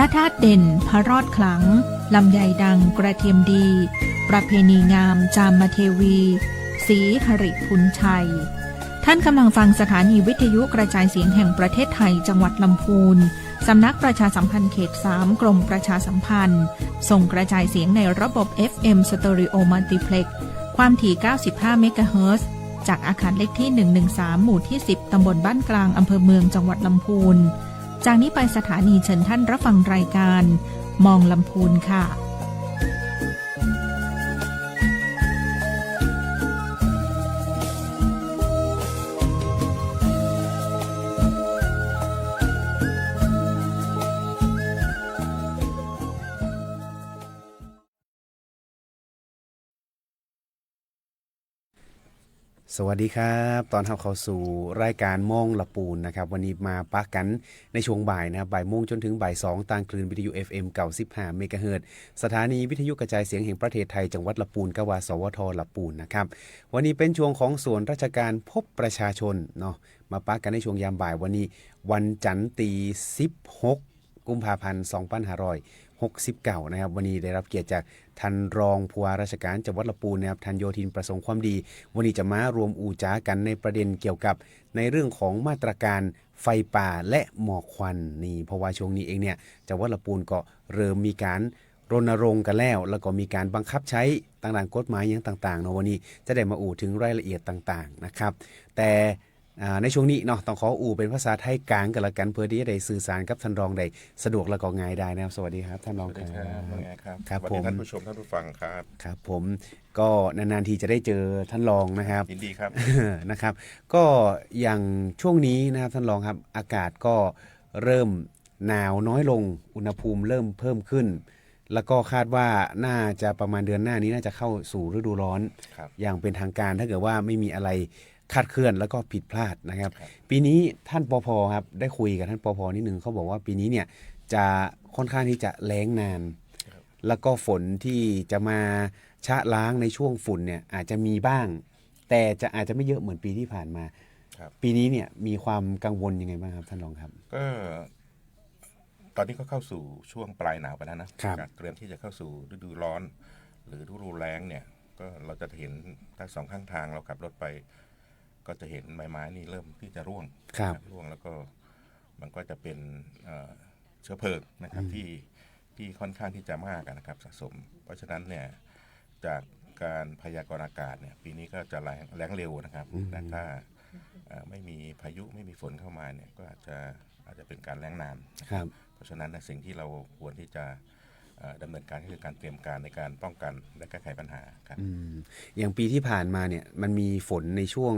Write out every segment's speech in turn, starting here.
ระธาตุเด่นพระรอดขลังลำไยดังกระเทียมดีประเพณีงามจามเทวีศรีหริพุนชัยท่านกำลังฟังสถานีวิทยุกระจายเสียงแห่งประเทศไทยจังหวัดลำพูนสำนักประชาสัมพันธ์เขต 3 กรมประชาสัมพันธ์ส่งกระจายเสียงในระบบ FM Stereo Multiplex ความถี่ 95 เมกะเฮิรตซ์จากอาคารเลขที่ 113 หมู่ที่ 10 ตำบลบ้านกลางอำเภอเมืองจังหวัดลำพูนจากนี้ไปสถานีเชิญท่านรับฟังรายการมองลำพูนค่ะสวัสดีครับตอนเข้าสู่รายการมองละปูนนะครับวันนี้มาปะกันในช่วงบ่ายนะครับบ่ายโมงจนถึงบ่าย2ต่างคลื่นวิทยุ FM 95 เมกะเฮิรตซ์สถานีวิทยุกระจายเสียงแห่งประเทศไทยจังหวัดละปูนกวาสวทละปูนนะครับวันนี้เป็นช่วงของส่วนราชการพบประชาชนเนาะมาปะกันในช่วงยามบ่ายวันนี้วันจันทร์ที่16 กุมภาพันธ์2569นะครับวันนี้ได้รับเกียรติจากท่านรองผู้ว่าราชการจังหวัดลำพูนนะครับท่านโยธินประสงค์ความดีวันนี้จะมารวมอู่จ้ากันในประเด็นเกี่ยวกับในเรื่องของมาตรการไฟป่าและหมอกควันนี่เพราะว่าช่วงนี้เองเนี่ยจังหวัดลำพูนก็เริ่มมีการรณรงค์กันแล้วก็มีการบังคับใช้ต่างๆกฎหมายอย่างต่างๆเนาะวันนี้จะได้มาอู่ถึงรายละเอียดต่างๆนะครับแต่ในช่วงนี้เนาะต้องขออู่เป็นภาษาไทยกลางกันละกันเพื่อที่จะได้สื่อสารกับท่านรองได้สะดวกและก็ง่ายได้นะครับสวัสดีครับท่านรองครับครับสวัสดีท่านผู้ชมท่านผู้ฟังครับครับผมก็นานๆทีจะได้เจอท่านรองนะครับยินดีครับ นะครับก็อย่างช่วงนี้นะครับท่านรองครับอากาศก็เริ่มหนาวน้อยลงอุณหภูมิเริ่มเพิ่มขึ้นแล้วก็คาดว่าน่าจะประมาณเดือนหน้านี้น่าจะเข้าสู่ฤดูร้อนอย่างเป็นทางการถ้าเกิดว่าไม่มีอะไรคาดเคลื่อนแล้วก็ผิดพลาดนะครับปีนี้ท่านปภครับได้คุยกับท่านปภนิดนึงเขาบอกว่าปีนี้เนี่ยจะค่อนข้างที่จะแล้งนานแล้วก็ฝนที่จะมาชะล้างในช่วงฝุ่นเนี่ยอาจจะมีบ้างแต่อาจจะไม่เยอะเหมือนปีที่ผ่านมาปีนี้เนี่ยมีความกังวลยังไงบ้างครับท่านรองครับก็ตอนนี้ก็เข้าสู่ช่วงปลายหนาวไปแล้วนะเตรียมที่จะเข้าสู่ฤดูร้อนหรือฤดูแล้งเนี่ยก็เราจะเห็นทั้งสองข้างทางเราขับรถไปก็จะเห็นใบไม้นี่เริ่มที่จะร่วงแล้วก็มันก็จะเป็นเชื้อเพลิงนะครับที่ค่อนข้างที่จะมากนะครับสะสมเพราะฉะนั้นเนี่ยจากการพยากรณ์อากาศเนี่ยปีนี้ก็จะแล้งเร็วนะครับแต่ถ้าไม่มีพายุไม่มีฝนเข้ามาเนี่ยก็อาจจะเป็นการแล้งนานนะครับเพราะฉะนั้นสิ่งที่เราควรที่จะดำเนินการก็คือการเตรียมการในการป้องกันและแก้ไขปัญหาครับอย่างปีที่ผ่านมาเนี่ยมันมีฝนในช่วง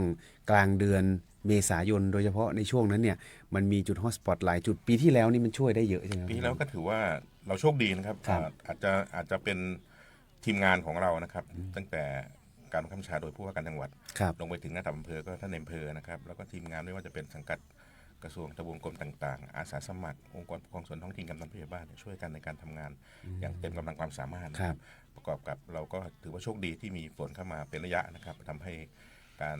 กลางเดือนเมษายนโดยเฉพาะในช่วงนั้นเนี่ยมันมีจุดฮอตสปอตหลายจุดปีที่แล้วนี่มันช่วยได้เยอะใช่ไหมปีแล้วก็ถือว่าเราโชคดีนะครับอาจจะเป็นทีมงานของเรานะครับตั้งแต่การบังคับบัญชาโดยผู้ว่าการจังหวัดลงไปถึงระดับอำเภอก็ท่านในอำเภอนะครับแล้วก็ทีมงานไม่ว่าจะเป็นสังกัดกระทรวงทบวงกรมต่างๆอาสาสมัครองค์กรปกครองส่วนท้องถิ่นกำนันผู้ใหญ่บ้านช่วยกันในการทำงานอย่างเต็มกำลังความสามารถนะครับประกอบกับเราก็ถือว่าโชคดีที่มีฝนเข้ามาเป็นระยะนะครับทำให้การ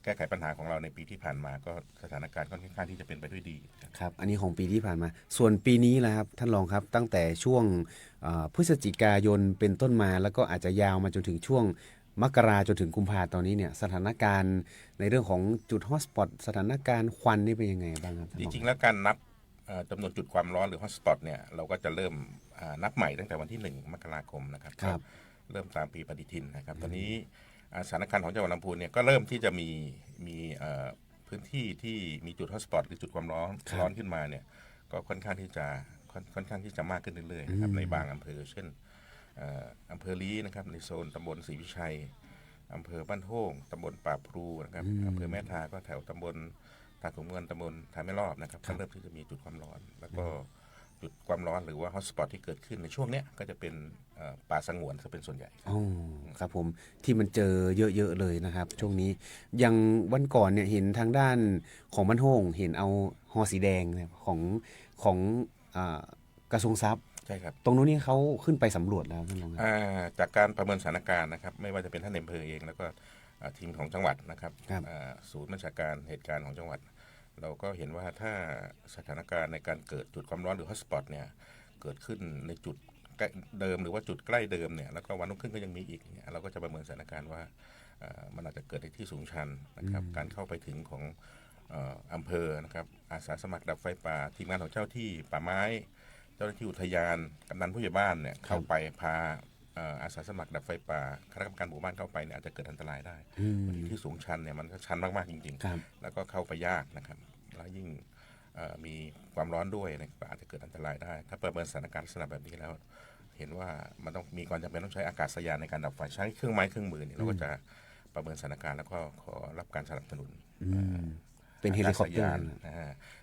แก้ไขปัญหาของเราในปีที่ผ่านมาก็สถานการณ์ค่อนข้างที่จะเป็นไปด้วยดีครับอันนี้ของปีที่ผ่านมาส่วนปีนี้แหละครับท่านรองครับตั้งแต่ช่วงพฤศจิกายนเป็นต้นมาแล้วก็อาจจะยาวมาจนถึงช่วงมกราจนถึงกุมภาตอนนี้เนี่ยสถานการณ์ในเรื่องของจุดฮอตสปอตสถานการณ์ควันนี่เป็นยังไงบ้างครับจริงๆแล้วการนับจำนวนจุดความร้อนหรือฮอตสปอตเนี่ยเราก็จะเริ่มนับใหม่ตั้งแต่วันที่1มกราคมนะครับเริ่มตามปีปฏิทินนะครับตอนนี้สถานการณ์ของจังหวัดลำพูนเนี่ยก็เริ่มที่จะมีพื้นที่ที่มีจุดฮอตสปอตหรือจุดความร้อนขึ้นมาเนี่ยก็ค่อนข้างที่จะมากขึ้นเรื่อยๆนะครับในบางอำเภอเช่นอำเภอลี้นะครับในโซนตำบลศรีวิชัยอำเภอบ้านโฮ่งตำบลป่าพลูนะครับอำเภอแม่ทาก็แถวตำบลตาขุมเงินตำบลทาไม่รอบนะครับก็เริ่มที่จะมีจุดความร้อนแล้วก็จุดความร้อนหรือว่าฮอตสปอตที่เกิดขึ้นในช่วงนี้ก็จะเป็นป่าสงวนซะเป็นส่วนใหญ่ครับผมที่มันเจอเยอะๆเลยนะครับช่วงนี้อย่างวันก่อนเนี่ยเห็นทางด้านของบ้านโฮ่งเห็นเอาฮอสีแดงของกระทรวงทรัพย์ใช่ครับตรงนู้นนี่เขาขึ้นไปสำรวจแล้วท่านรองจากการประเมินสถานการณ์นะครับไม่ว่าจะเป็นท่านในอำเภอเองแล้วก็ทีมของจังหวัดนะครับศูนย์บัญชาการเหตุการณ์ของจังหวัด เราก็เห็นว่าถ้าสถานการณ์ในการเกิดจุดความร้อนหรือฮอตสปอตเนี่ยเกิดขึ้นในจุดเดิมหรือว่าจุดใกล้เดิมเนี่ยแล้วก็วันรุ่งขึ้นก็ยังมีอีกเนี่ยเราก็จะประเมินสถานการณ์ว่ามันอาจจะเกิดในที่สูงชันนะครับการเข้าไปถึงของอำเภอนะครับอาสาสมัครดับไฟป่าทีมงานของเจ้าที่ป่าไม้เจ้าหน้าที่อุทยานกำนันผู้ใหญ่บ้านเนี่ยเข้าไปพาอาสาสมัครดับไฟป่าคณะกรรมการหมู่บ้านเข้าไปเนี่ยอาจจะเกิดอันตรายได้ที่สูงชันเนี่ยมันก็ชันมากๆจริงๆแล้วก็เข้าไปยากนะครับแล้วยิ่งมีความร้อนด้วยเนี่ยก็อาจจะเกิดอันตรายได้ถ้าประเมินสถานการณ์ลักษณะแบบนี้แล้วเห็นว่ามันต้องมีความจำเป็นต้องใช้อากาศยานในการดับไฟใช้เครื่องไม้เครื่องมือเนี่ยเราก็จะประเมินสถานการณ์แล้วก็ขอรับการสนับสนุนเป็นเฮลิคอปเตอร์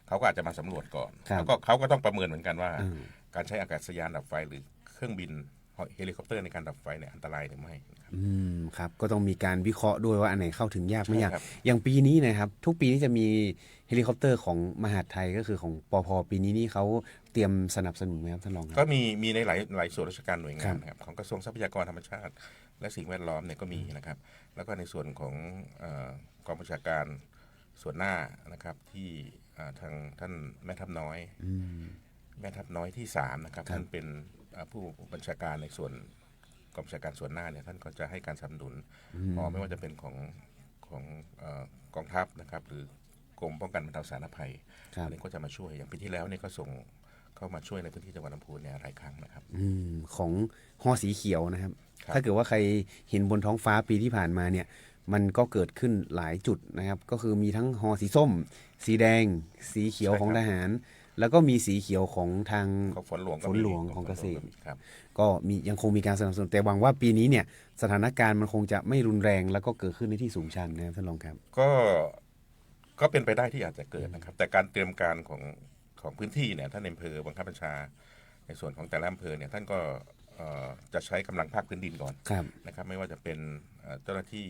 เขาก็อาจจะมาสำรวจก่อนแล้วก็เขาก็ต้องประเมินเหมือนกันว่าการใช้อากาศยานดับไฟหรือเครื่องบินเฮลิคอปเตอร์ในการดับไฟเนี่ยอันตรายหรือไม่ครับก็ต้องมีการวิเคราะห์ด้วยว่าอันไหนเข้าถึงยากไม่ยากอย่างปีนี้นะครับทุกปีนี้จะมีเฮลิคอปเตอร์ของมหาดไทยก็คือของปภ.ปีนี้นี่เขาเตรียมสนับสนุนไหมครับท่านรองก็มีในหลายส่วนราชการหน่วยงานนะครับของกระทรวงทรัพยากรธรรมชาติและสิ่งแวดล้อมเนี่ยก็มีนะครับแล้วก็ในส่วนของกองบัญชาการส่วนหน้านะครับที่ทางท่านแม่ทัพน้อยที่3นะครับท่านเป็นผู้บัญชาการในส่วนกองบัญชาการส่วนหน้าเนี่ยท่านก็จะให้การสนับสนุนไม่ว่าจะเป็นของกองทัพนะครับหรือกรมป้องกันบรรเทาสาธารณภัยอันนี้ก็จะมาช่วยอย่างปีที่แล้วเนี่ยก็ส่งเข้ามาช่วยในพื้นที่จังหวัดลำพูนเนี่ยหลายครั้งนะครับของฮอสีเขียวนะครับถ้าเกิดว่าใครเห็นบนท้องฟ้าปีที่ผ่านมาเนี่ยมันก็เกิดขึ้นหลายจุดนะครับก็คือมีทั้งฮอสีส้มสีแดงสีเขียวของทหารแล้วก็มีสีเขียวของทางฝนหลวงของเกษตรก็มียังคงมีการสนับสนุนแต่หวังว่าปีนี้เนี่ยสถานการณ์มันคงจะไม่รุนแรงแล้วก็เกิดขึ้นในที่สูงชันนะครับท่านรองครับก็เป็นไปได้ที่อาจจะเกิดนะครับแต่การเตรียมการของพื้นที่เนี่ยท่านอำเภอบังคับบัญชาในส่วนของแต่ละอำเภอเนี่ยท่านก็จะใช้กำลังภาคพื้นดินก่อนนะครับไม่ว่าจะเป็นเจ้าหน้าที่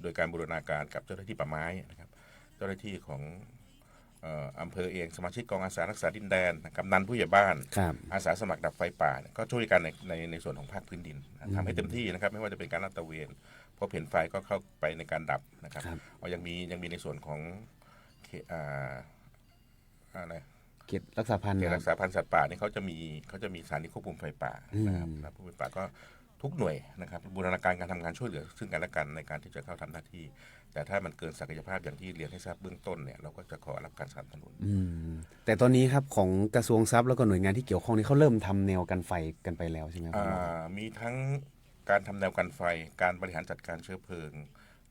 โดยการบูรณาการกับเจ้าหน้าที่ป่าไม้นะครับเจ้าหน้าที่ของอำเภอเองสมาชิกกองอาสารักษาดินแดนกำนันผู้ใหญ่บ้านอาสาสมัครดับไฟป่าก็ช่วยกันในส่วนของภาคพื้นดินทำให้เต็มที่นะครับไม่ว่าจะเป็นการลาดตระเวนพอเห็นไฟก็เข้าไปในการดับนะครับยังมีในส่วนของอะไรเขตรักษาพันธุ์สัตว์ป่านี่เขาจะมีสถานีควบคุมไฟป่านะครับควบคุมไฟป่าก็ทุกหน่วยนะครับบูรณาการการทำงานช่วยเหลือซึ่งกันและกันในการที่จะเข้าทำหน้าที่แต่ถ้ามันเกินศักยภาพอย่างที่เรียนให้ทราบเบื้องต้นเนี่ยเราก็จะขอรับการสนับสนุนแต่ตอนนี้ครับของกระทรวงทรัพย์แล้วก็หน่วยงานที่เกี่ยวข้องนี่เขาเริ่มทำแนวกันไฟกันไปแล้วใช่ไหมครับมีทั้งการทำแนวกันไฟการบริหารจัดการเชื้อเพลิง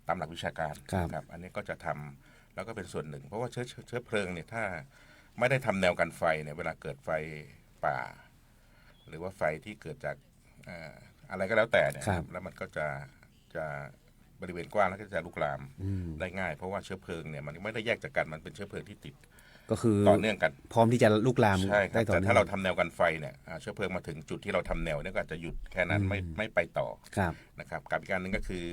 ตามหลักวิชาการครับอันนี้ก็จะทำแล้วก็เป็นส่วนหนึ่งเพราะว่าเชื้อเพลิงเนี่ยถ้าไม่ได้ทำแนวกันไฟเนี่ยเวลาเกิดไฟป่าหรือว่าไฟที่เกิดจากอะไรก็แล้วแต่เนี่ยแล้วมันก็จะบริเวณกว้างแล้วก็จะลุกลามได้ง่ายเพราะว่าเชื้อเพลิงเนี่ยมันไม่ได้แยกจากกันมันเป็นเชื้อเพลิงที่ติดก็คือต่อเนื่องกันพร้อมที่จะลุกลามได้ต่อเนื่องแต่ถ้าเราทำแนวกันไฟเนี่ยเชื้อเพลิงมาถึงจุดที่เราทำแนวเนี่ยก็จะหยุดแค่นั้นไม่ไปต่อนะครับกับอีกการหนึ่งก็คือ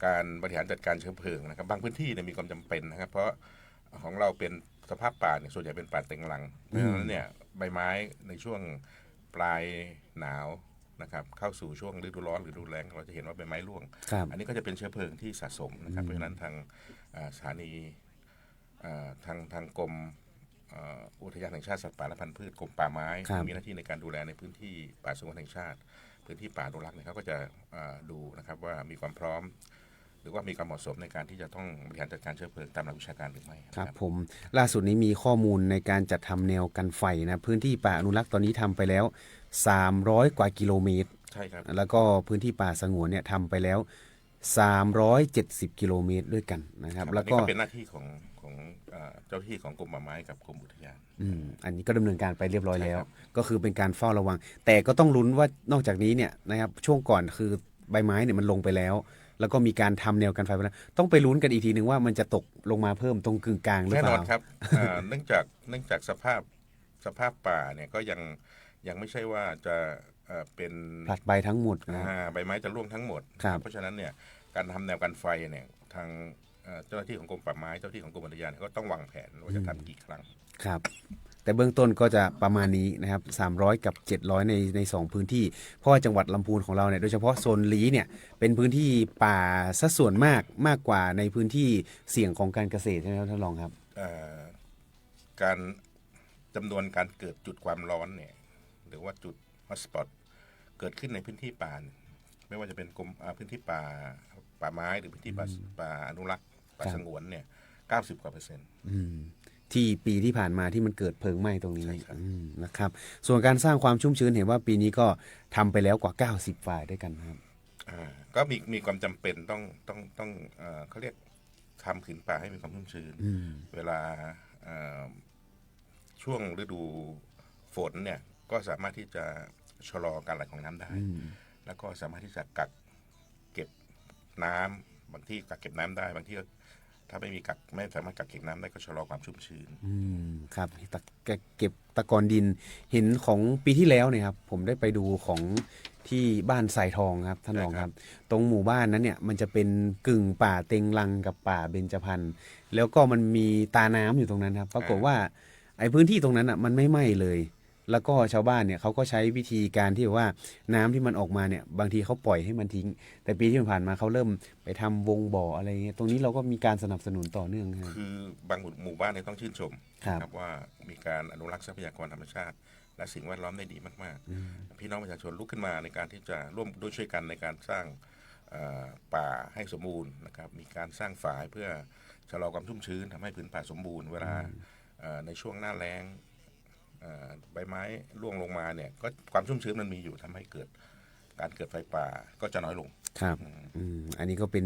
การบริหารจัดการเชื้อเพลิงนะครับบางพื้นที่เนี่ยมีความจำเป็นนะครับเพราะของเราเป็นสภาพป่าเนี่ยส่วนใหญ่เป็นป่าเต็งรังเพราะฉะนั้นเนี่ยใบไม้ในช่วงปลายหนาวนะครับเข้าสู่ช่วงฤดูร้อนหรือฤดูแล้งเราจะเห็นว่าใบไม้ร่วงอันนี้ก็จะเป็นเชื้อเพลิงที่สะสมนะครับเพราะฉะนั้นทางสถานีทางกรมอุทยานแห่งชาติสัตว์ป่าและพันธุ์พืชกรมป่าไม้มีหน้าที่ในการดูแลในพื้นที่ป่าสงวนแห่งชาติพื้นที่ป่าอนุรักษ์เนี่ยเขาก็จะดูนะครับว่ามีความพร้อมหรือว่ามีความเหมาะสมในการที่จะต้องบริหารจัดการเชื้อเพลิงตามหลักวิชาการหรือไม่ครับผมล่าสุดนี้มีข้อมูลในการจัดทำแนวกันไฟนะพื้นที่ป่าอนุรักษ์ตอนนี้ทำไปแล้ว300 กว่ากิโลเมตรใช่ครับแล้วก็พื้นที่ป่าสงวนเนี่ยทำไปแล้ว370 กิโลเมตรด้วยกันนะครับแล้วก็เป็นหน้าที่ของเจ้าที่ของกรมป่าไม้กับกรมอุทยานอันนี้ก็ดำเนินการไปเรียบร้อยแล้วก็คือเป็นการเฝ้าระวังแต่ก็ต้องลุ้นว่านอกจากนี้เนี่ยนะครับช่วงก่อนคือใบไม้เนี่ยมันลงไปแล้วแล้วก็มีการทำแนวกันไฟไปแล้วต้องไปลุ้นกันอีกทีนึงว่ามันจะตกลงมาเพิ่มตรงกึ่งกลางหรือเปล่าแน่นอนครับเนื่องจากสภาพป่าเนี่ยก็ยังไม่ใช่ว่าจะเป็นผลัดใบทั้งหมดใบไม้จะร่วงทั้งหมดเพราะฉะนั้นเนี่ยการทำแนวกันไฟเนี่ยทางเจ้าหน้าที่ของกรมป่าไม้เจ้าหน้าที่ของกรมอุทยานก็ต้องวางแผนว่าจะทำกี่ครั้งครับแต่เบื้องต้นก็จะประมาณนี้นะครับ300กับ700ใน2พื้นที่เพราะว่าจังหวัดลำพูนของเราเนี่ยโดยเฉพาะโซนลี้เนี่ยเป็นพื้นที่ป่าสัดส่วนมากกว่าในพื้นที่เสี่ยงของการเกษตรใช่ไหมครับท่านรองครับ การจำนวนการเกิดจุดความร้อนเนี่ยหรือว่าจุดฮอตสปอตเกิดขึ้นในพื้นที่ป่าไม่ว่าจะเป็นพื้นที่ป่าไม้หรือพื้นที่ป่าอนุรักษ์ป่าสงวนเนี่ย90 กว่า%ที่ปีที่ผ่านมาที่มันเกิดเพลิงไหม้ตรงนี้ ใช่ครับ นะครับส่วนการสร้างความชุ่มชื้นเห็นว่าปีนี้ก็ทำไปแล้วกว่า90ฝ่ายด้วยกันครับ ก็มีความจำเป็นต้องเขาเรียกทำผืนป่าให้มีความชุ่มชื้นเวลาช่วงฤดูฝนเนี่ยก็สามารถที่จะชะลอการไหลของน้ำได้แล้วก็สามารถที่จะกักเก็บน้ำบางที่กักเก็บน้ำได้บางที่ถ้าไม่สามารถกักเก็บน้ำได้ก็ชะลอความชุ่มชื้นครับเก็บตะกอนดินเห็นของปีที่แล้วเนี่ยครับผมได้ไปดูของที่บ้านสายทองครับท่านรองครับตรงหมู่บ้านนั้นเนี่ยมันจะเป็นกึ่งป่าเต็งรังกับป่าเบญจพรรณแล้วก็มันมีตาน้ำอยู่ตรงนั้นครับปรากฏว่าไอ้พื้นที่ตรงนั้นอ่ะมันไม่ไหม้เลยแล้วก็ชาวบ้านเนี่ยเขาก็ใช้วิธีการที่ว่าน้ำที่มันออกมาเนี่ยบางทีเขาปล่อยให้มันทิ้งแต่ปีที่ผ่านมาเขาเริ่มไปทำวงบ่ออะไรเงี้ยตรงนี้เราก็มีการสนับสนุนต่อเนื่องครับคือบางหมู่บ้านเนี่ยต้องชื่นชมครับว่ามีการอนุรักษ์ทรัพยากรธรรมชาติและสิ่งแวดล้อมได้ดีมากๆพี่น้องประชาชนลุกขึ้นมาในการที่จะร่วมด้วยช่วยกันในการสร้างป่าให้สมบูรณ์นะครับมีการสร้างฝายเพื่อชะลอความชุ่มชื้นทำให้พื้นป่าสมบูรณ์เวลาในช่วงหน้าแล้งใบไม้ร่วงลงมาเนี่ยก็ความชุ่มชื้นมันมีอยู่ทำให้เกิดไฟป่าก็จะน้อยลงครับอันนี้ก็เป็น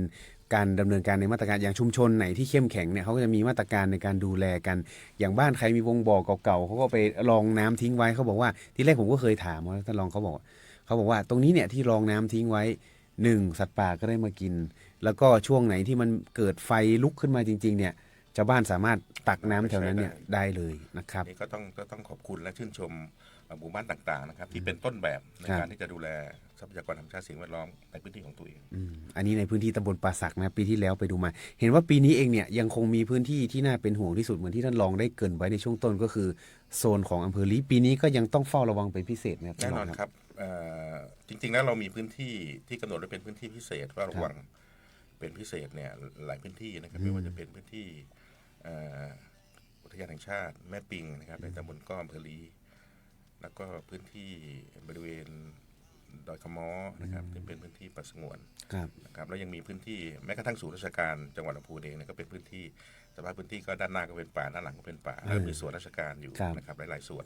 การดำเนินการในมาตรการอย่างชุมชนไหนที่เข้มแข็งเนี่ยเขาก็จะมีมาตรการในการดูแลกันอย่างบ้านใครมีวงบ่อเก่าๆเขาก็ไปรองน้ำทิ้งไว้เขาบอกว่าที่แรกผมก็เคยถามว่าท่านรองเขาบอกว่าตรงนี้เนี่ยที่รองน้ำทิ้งไว้1สัตว์ป่าก็ได้มากินแล้วก็ช่วงไหนที่มันเกิดไฟลุกขึ้นมาจริงๆเนี่ยชาวบ้านสามารถตักน้ำแถวนั้นเนี่ยได้เลยนะครับนี่ก็ต้องขอบคุณและชื่นชมหมู่บ้านต่างๆนะครับที่เป็นต้นแบบในการที่จะดูแลทรัพยากรธรรมชาติสิ่งแวดล้อมในพื้นที่ของตัวเองอันนี้ในพื้นที่ตำบลป่าสักนะปีที่แล้วไปดูมาเห็นว่าปีนี้เองเนี่ยยังคงมีพื้นที่ที่น่าเป็นห่วงที่สุดเหมือนที่ท่านรองได้เกริ่นไว้ในช่วงต้นก็คือโซนของอำเภอลี้ปีนี้ก็ยังต้องเฝ้าระวังเป็นพิเศษนะครับแน่นอนครับจริงๆแล้วเรามีพื้นที่ที่กำหนดไว้เป็นพื้นที่พิเศษเฝ้าระวังเป็นพิเศษเนี่ยหลายพื้นที่นะครับไม่ว่าจะเป็นพื้นที่อุทยานแห่งชาติแม่ปิงนะครับในตำบลก้ออำเภอลีแล้วก็พื้นที่บริเวณดอยขม้อนะครับที่เป็นพื้นที่ป่าสงวนนะครับแล้วยังมีพื้นที่แม้กระทั่งศูนย์ราชการจังหวัดลำพูนเองก็เป็นพื้นที่สภาพพื้นที่ก็ด้านหน้าก็เป็นป่าด้านหลังก็เป็นป่าแล้วมีส่วนราชการอยู่นะครับหลายๆส่วน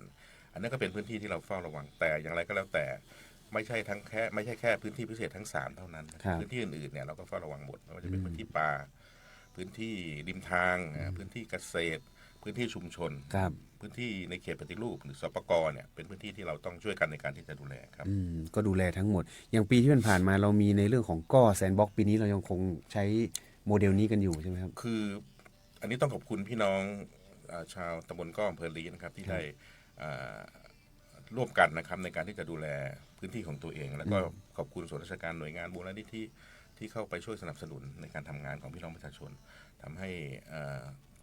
อันนี้ก็เป็นพื้นที่ที่เราเฝ้าระวังแต่อย่างไรก็แล้วแต่ไม่ใช่แค่พื้นที่พิเศษทั้ง3เท่านั้นพื้นที่อื่นๆเนี่ยเราก็เฝ้าระวังหมดไม่ว่าจะเป็นพื้นที่ป่าพื้นที่ริมทางพื้นที่เกษตรพื้นที่ชุมชนพื้นที่ในเขตปฏิรูปหรือสปก.เนี่ยเป็นพื้นที่ที่เราต้องช่วยกันในการที่จะดูแลครับก็ดูแลทั้งหมดอย่างปีที่ผ่านมาเรามีในเรื่องของก้อแซนด์บ็อกซ์ปีนี้เรายังคงใช้โมเดลนี้กันอยู่ใช่ไหมครับคืออันนี้ต้องขอบคุณพี่น้องชาวตำบลก้ออำเภอลีนะครับที่ได้ร่วมกันนะครับในการที่จะดูแลพื้นที่ของตัวเองแล้วก็ขอบคุณส่วนราชการหน่วยงานมูลนิธิที่เข้าไปช่วยสนับสนุนในการทำงานของพี่น้องประชาชนทำให้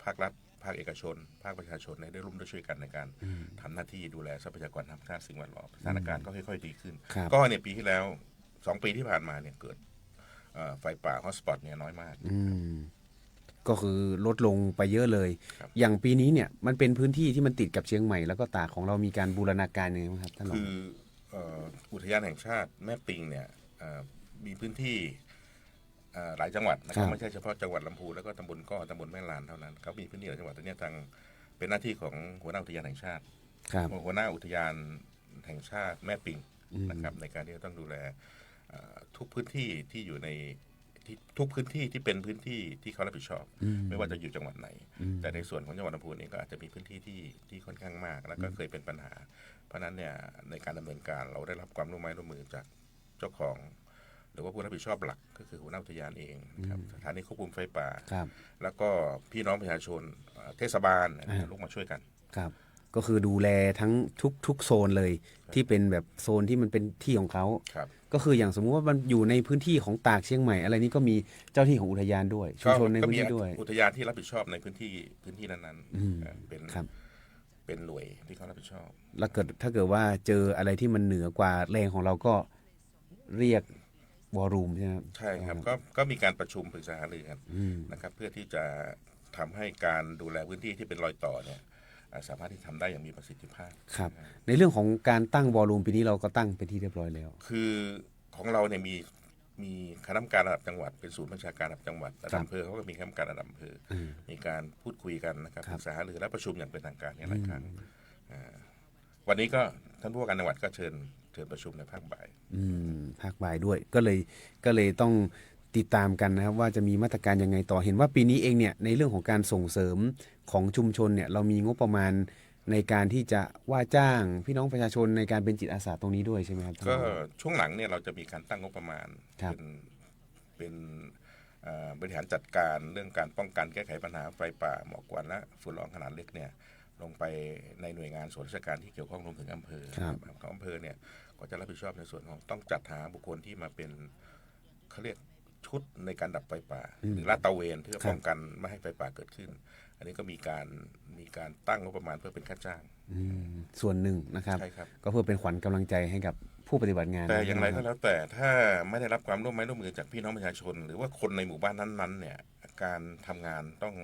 ภาครัฐภาคเอกชนภาคประชาชนได้ร่วมด้วยช่วยกันในการทำหน้าที่ดูแลทรัพยากรธรรมชาติสิ่งแวดล้อมสถานการณ์ก็ค่อยๆดีขึ้นก็เนี่ยปีที่แล้ว2 ปีที่ผ่านมาเนี่ยเกิดไฟป่าฮอตสปอตเนี่ยน้อยมากก็คือลดลงไปเยอะเลยอย่างปีนี้เนี่ยมันเป็นพื้นที่ที่มันติดกับเชียงใหม่แล้วก็ตากของเรามีการบูรณาการยังไงบ้างครับท่านรองคืออุทยานแห่งชาติแม่ปิงเนี่ยมีพื้นที่หลายจังหวัดนะครับไม่ใช่เฉพาะจังหวัดลำพูนแล้วก็ตำบลก้อตำบลแม่ลานเท่านั้นเขามีพื้นที่หลายจังหวัดตรงนี้ทางเป็นหน้าที่ของหัวหน้าอุทยานแห่งชาติหัวหน้าอุทยานแห่งชาติแม่ปิงนะครับในการที่จะต้องดูแลทุกพื้นที่ที่อยู่ในทุกพื้นที่ที่เป็นพื้นที่ที่เขารับผิดชอบไม่ว่าจะอยู่จังหวัดไหนแต่ในส่วนของจังหวัดลำพูนเองก็อาจจะมีพื้นที่ที่ค่อนข้างมากแล้วก็เคยเป็นปัญหาเพราะนั้นเนี่ยในการดำเนินการเราได้รับความร่วมมือจากเจ้าของหรือว่าผู้รับผิดชอบหลักก็คือหัวหน้าอุทยานเองครับสถานีควบคุมไฟป่าแล้วก็พี่น้องประชาชนเทศบาลลงมาช่วยกันครับก็คือดูแลทั้งทุกโซนเลยที่เป็นแบบโซนที่มันเป็นที่ของเขาก็คืออย่างสมมุติว่ามันอยู่ในพื้นที่ของตากเชียงใหม่อะไรนี้ก็มีเจ้าที่ของอุทยานด้วยชุมชนในพื้นที่ด้วยอุทยานที่รับผิดชอบในพื้นที่นั้นๆเป็นหน่วยที่เขารับผิดชอบแล้วถ้าเกิดว่าเจออะไรที่มันเหนือกว่าแรงของเราก็เรียกวอรูมใช่ไหมใช่ครับก็มีการประชุมปรึกษาหารือกันนะครับเพื่อที่จะทำให้การดูแลพื้นที่ที่เป็นรอยต่อเนี่ย สามารถที่ทำได้อย่างมีประสิทธิภาพ ครับในเรื่องของการตั้งวอลลุ่มปีนี้เราก็ตั้งเป็นที่เรียบร้อยแล้ว คือของเราเนี่ยมีคณะกรรมการระดับจังหวัดเป็นศูนย์บัญชาการระดับจังหวัดระดับอำเภอเขาก็มีคณะกรรมการระดับอำเภอมีการพูดคุยกันนะครับปรึกษาหารือและประชุมอย่างเป็นทางการเนี่ยหลายครั้งวันนี้ก็ท่านผู้ว่าการจังหวัดก็เชิญประชุมในภาคบ่ายภาคบ่ายด้วยก็เลยต้องติดตามกันนะครับว่าจะมีมาตรการยังไงต่อเห็นว่าปีนี้เองเนี่ยในเรื่องของการส่งเสริมของชุมชนเนี่ยเรามีงบประมาณในการที่จะว่าจ้างพี่น้องประชาชนในการเป็นจิตอาสาตรงนี้ด้วยใช่ไหมครับก็ช่วงหลังเนี่ยเราจะมีการตั้งงบประมาณเป็นบริหารจัดการเรื่องการป้องกันแก้ไขปัญหาไฟป่าหมอกควันและฝุ่นละอองขนาดเล็กเนี่ยลงไปในหน่วยงานส่วนราชการที่เกี่ยวข้องรวมถึงอำเภอของอำเภอเนี่ยก็จะรับผิดชอบในส่วนของต้องจัดหาบุคคลที่มาเป็นเขาเรียกชุดในการดับไฟป่าหรือลาดตระเวนเพื่อป้องกันไม่ให้ไฟป่าเกิดขึ้นอันนี้ก็มีการตั้งงบประมาณเพื่อเป็นค่าจ้างส่วนหนึ่งนะครับก็เพื่อเป็นขวัญกำลังใจให้กับผู้ปฏิบัติงานแต่อย่างไรก็แล้วแต่ถ้าไม่ได้รับความร่วมมือจากพี่น้องประชาชนหรือว่าคนในหมู่บ้านนั้นๆเนี่ยการทำงานต้อง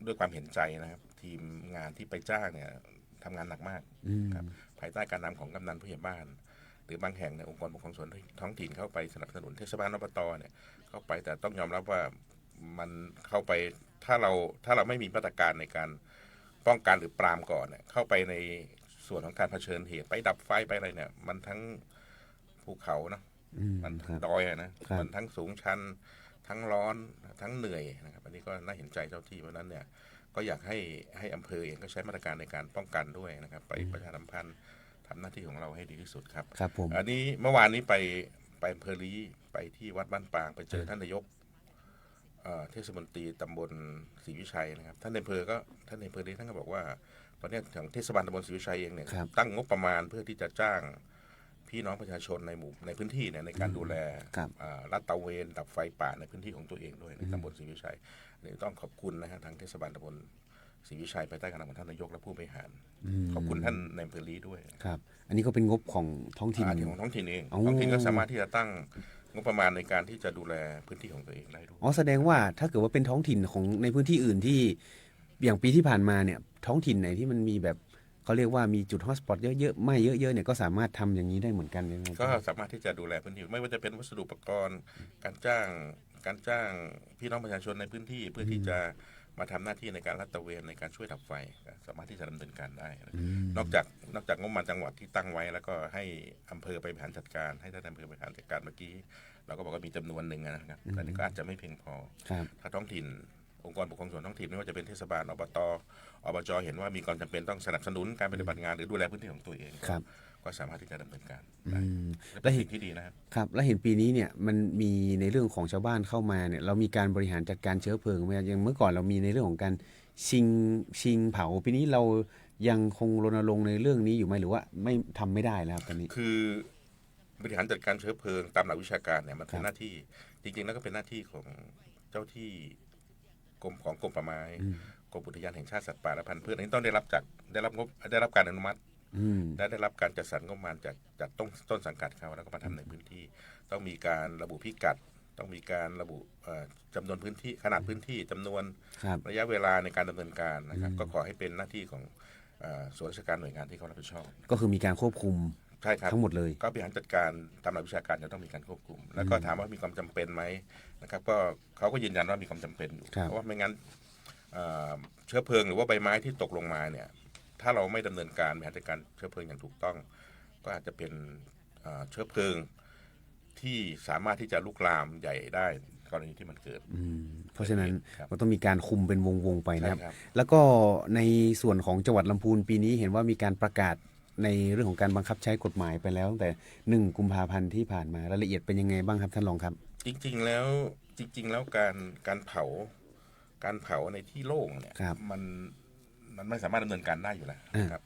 ด้วยความเห็นใจนะครับทีมงานที่ไปจ้างเนี่ยทำงานหนักมากครับภายใต้การนำของกำนันผู้ใหญ่บ้านหรือบางแห่งในองค์กรปกครองส่วนท้องถิ่นเข้าไปสนับสนุนเทศบาลอบตเนี่ยเข้าไปแต่ต้องยอมรับว่ามันเข้าไปถ้าเราไม่มีมาตรการในการป้องกันหรือปรามก่อนเนี่ยเข้าไปในส่วนของการเผชิญเหตุไปดับไฟไปอะไรเนี่ยมันทั้งภูเขานะมันทั้งดอยนะมันทั้งสูงชันทั้งร้อนทั้งเหนื่อยนะครับอันนี้ก็น่าเห็นใจเจ้าที่เพราะนั้นเนี่ยก็อยากให้อำเภอเองก็ใช้มาตรการในการป้องกันด้วยนะครับไปประชาสัมพันธ์ทำหน้าที่ของเราให้ดีที่สุดครับครับผมอันนี้เมื่อวานนี้ไปอำเภอลีไปที่วัดบ้านปางไปเจอท่านนายกเทศมนตรีตำบลศรีวิชัยนะครับท่านในอำเภอลีท่านก็บอกว่าตอนนี้ทางเทศบาลตำบลศรีวิชัยเองเนี่ยตั้งงบประมาณเพื่อที่จะจ้างพี่น้องประชาชนในพื้นที่เนี่ยในการดูแลลาดตระเวนดับไฟป่าในพื้นที่ของตัวเองด้วยในตำบลศรีวิชัยนี่ต้องขอบคุณนะฮะทางเทศบาลตำบลศรีวิชัยภายใต้การนำของท่านนายกและผู้บริหารขอบคุณท่านในอำเภอลีด้วยครับอันนี้ก็เป็นงบของท้องถิ่นของท้องถิ่นเองท้องถิ่นก็สามารถที่จะตั้งงบประมาณในการที่จะดูแลพื้นที่ของตัวเองได้ด้วยแสดงว่าถ้าเกิดว่าเป็นท้องถิ่นของในพื้นที่อื่นที่อย่างปีที่ผ่านมาเนี่ยท้องถิ่นไหนที่มันมีแบบเขาเรียกว่ามีจุดฮอตสปอตเยอะๆไม่เยอะๆเนี่ยก็สามารถทำอย่างนี้ได้เหมือนกันเลยก็สามารถที่จะดูแลพื้นที่ไม่ว่าจะเป็นวัสดุอุปกรณ์การจ้างพี่น้องประชาชนในพื้นที่เพื่อที่จะมาทำหน้าที่ในการลาดตระเวนในการช่วยดับไฟสามารถที่จะดำเนินการได้นอกจากงบประมาณจังหวัดที่ตั้งไว้แล้วก็ให้อำเภอไปบริหารจัดการให้ท่านอำเภอบริหารจัดการเมื่อกี้เราก็บอกว่ามีจำนวนหนึ่งนะครับแต่นี่ก็อาจจะไม่เพียงพอถ้าท้องถิ่นองค์กรปกครองส่วนท้องถิ่นไม่ว่าจะเป็นเทศบาลอบจเห็นว่ามีความจำเป็นต้องสนับสนุนการปฏิบัติงานหรือดูแลพื้นที่ของตัวเองก็สามารถที่จะดำเนินการได้และเห็นที่ดีนะครับและเห็นปีนี้เนี่ยมันมีในเรื่องของชาวบ้านเข้ามาเนี่ยเรามีการบริหารจัดการเชื้อเพลิงไหมอย่างเมื่อก่อนเรามีในเรื่องของการชิงเผาปีนี้เรายังคงรณรงค์ในเรื่องนี้อยู่ไหมหรือว่าไม่ได้แล้วตอนนี้คือบริหารจัดการเชื้อเพลิงตามหลักวิชาการเนี่ยมันเป็นหน้าที่จริงๆแล้วก็เป็นหน้าที่ของเจ้าที่กรมป่าไม้กรมอุทยานแห่งชาติสัตว์ป่าและพันธุ์พืชอันนี้ต้องได้รับการอนุมัติและได้รับการจัดสรรงบประมาณจากต้นสังกัดเขาแล้วก็มาทำในพื้นที่ต้องมีการระบุพิกัดต้องมีการระบุจำนวนพื้นที่ขนาดพื้นที่จำนวนระยะเวลาในการดำเนินการนะครับก็ขอให้เป็นหน้าที่ของส่วนราชการหน่วยงานที่เขารับผิดชอบก็คือมีการควบคุมใช่ครับทั้งหมดเลยก็บริหารจัดการตามหลักวิชาการจะต้องมีการควบคุมแล้วก็ถามว่ามีความจำเป็นไหมนะครับก็เขาก็ยืนยันว่ามีความจำเป็นอยู่เพราะว่าไม่งั้นเชื้อเพลิงหรือว่าใบไม้ที่ตกลงมาเนี่ยถ้าเราไม่ดำเนินการบริหารจัดการเชื้อเพลิงอย่างถูกต้องก็อาจจะเป็นเชื้อเพลิงที่สามารถที่จะลุกลามใหญ่ได้กรณีที่มันเกิดเพราะฉะนั้นมันต้องมีการคุมเป็นวงไปนะครับแล้วก็ในส่วนของจังหวัดลำพูนปีนี้เห็นว่ามีการประกาศในเรื่องของการบังคับใช้กฎหมายไปแล้วตั้งแต่1 กุมภาพันธ์ที่ผ่านมารายละเอียดเป็นยังไงบ้างครับท่านรองครับจริงๆแล้วการเผาในที่โล่งเนี่ยมันไม่สามารถดำเนินการได้อยู่แล้วครับ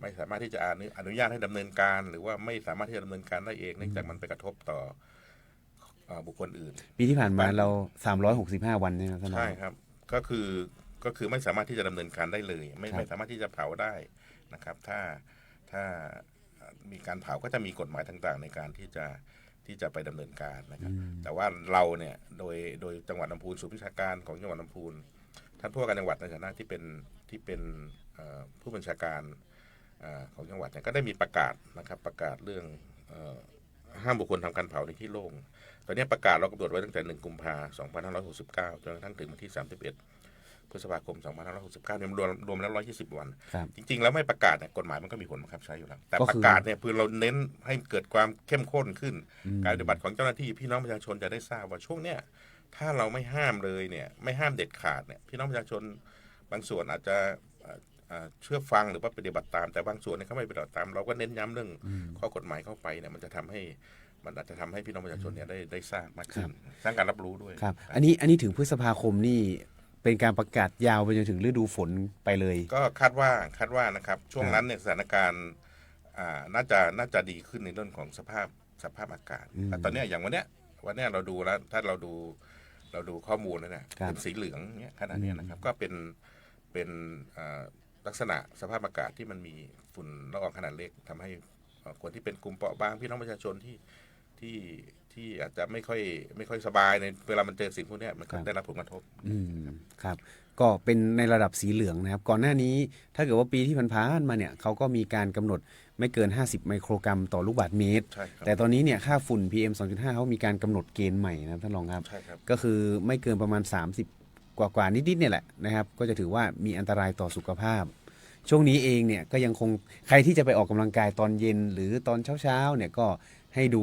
ไม่สามารถที่จะอนุญาตให้ดำเนินการหรือว่าไม่สามารถที่จะดำเนินการได้เองเนื่องจากมันไปกระทบต่อบุคคลอื่นปีที่ผ่านมาเรา365วันเนี่ยครับใช่ครับก็คือไม่สามารถที่จะดำเนินการได้เลยไม่สามารถที่จะเผาได้นะครับถ้ามีการเผาก็จะมีกฎหมายต่างๆในการที่จะไปดำเนินการนะครับแต่ว่าเราเนี่ยโดยจังหวัดลำพูนศูนย์วิชาการของจังหวัดลำพูนท่านผู้ว่าการจังหวัดในฐานะที่เป็น ผู้บัญชาการของจังหวัดเนี่ยก็ได้มีประกาศนะครับประกาศเรื่องห้ามบุคคลทำการเผาในที่โล่งตอนนี้ประกาศเรากำหนดไว้ตั้งแต่1 กุมภาพันธ์ 2569 จนกระทั่งถึงวันที่ 31 พฤษภาคม 2569 เนี่ยรวมแล้ว 120 วัน จริงๆแล้วไม่ประกาศเนี่ยกฎหมายมันก็มีผลบังคับใช้อยู่แล้วแต่ประกาศเนี่ยเพื่อเราเน้นให้เกิดความเข้มข้นขึ้นการปฏิบัติของเจ้าหน้าที่พี่น้องประชาชนจะได้ทราบว่าช่วงเนี้ยถ้าเราไม่ห้ามเลยเนี่ยไม่ห้ามเด็ดขาดเนี่ยพี่น้องประชาชนบางส่วนอาจจะเชื่อฟังหรือว่าปฏิบัติตามแต่บางส่วนเนี่ยเขาไม่ปฏิบัติตามเราก็เน้นย้ำเรื่องข้อกฎหมายเข้าไปเนี่ยมันอาจจะทำให้พี่น้องประชาชนเนี่ยได้ทราบมากขึ้นสร้างการรับรู้ด้วยครับอันนี้ถึงพฤษภาคมนี่เป็นการประกาศยาวไปจนถึงฤดูฝนไปเลยก็คาดว่านะครับช่วงนั้นเนี่ยสถานการณ์น่าจะดีขึ้นในเรื่องของสภาพอากาศแต่ตอนนี้อย่างวันเนี้ยเราดูแล้วถ้าเราดูข้อมูลแล้วเนี่ยเป็นสีเหลืองเนี่ยขนาดนี้นะครับก็เป็นลักษณะสภาพอากาศที่มันมีฝุ่นละอองขนาดเล็กทำให้คนที่เป็นกลุ่มเปราะบางพี่น้องประชาชนที่อาจจะไม่ค่อยสบายในเวลามันเจอสิ่งพวกนี้มันก็ได้รับผลกระทบครับก็เป็นในระดับสีเหลืองนะครับก่อนหน้านี้ถ้าเกิดว่าปีที่ผ่านมาเนี่ยเขาก็มีการกำหนดไม่เกิน50 ไมโครกรัมต่อลูกบาศก์เมตรแต่ตอนนี้เนี่ยค่าฝุ่น PM 2.5เขามีการกำหนดเกณฑ์ใหม่นะครับท่านรองครับก็คือไม่เกินประมาณ30กว่านิดๆเนี่ยแหละนะครับก็จะถือว่ามีอันตรายต่อสุขภาพช่วงนี้เองเนี่ยก็ยังคงใครที่จะไปออกกำลังกายตอนเย็นหรือตอนเช้าเนี่ยก็ให้ดู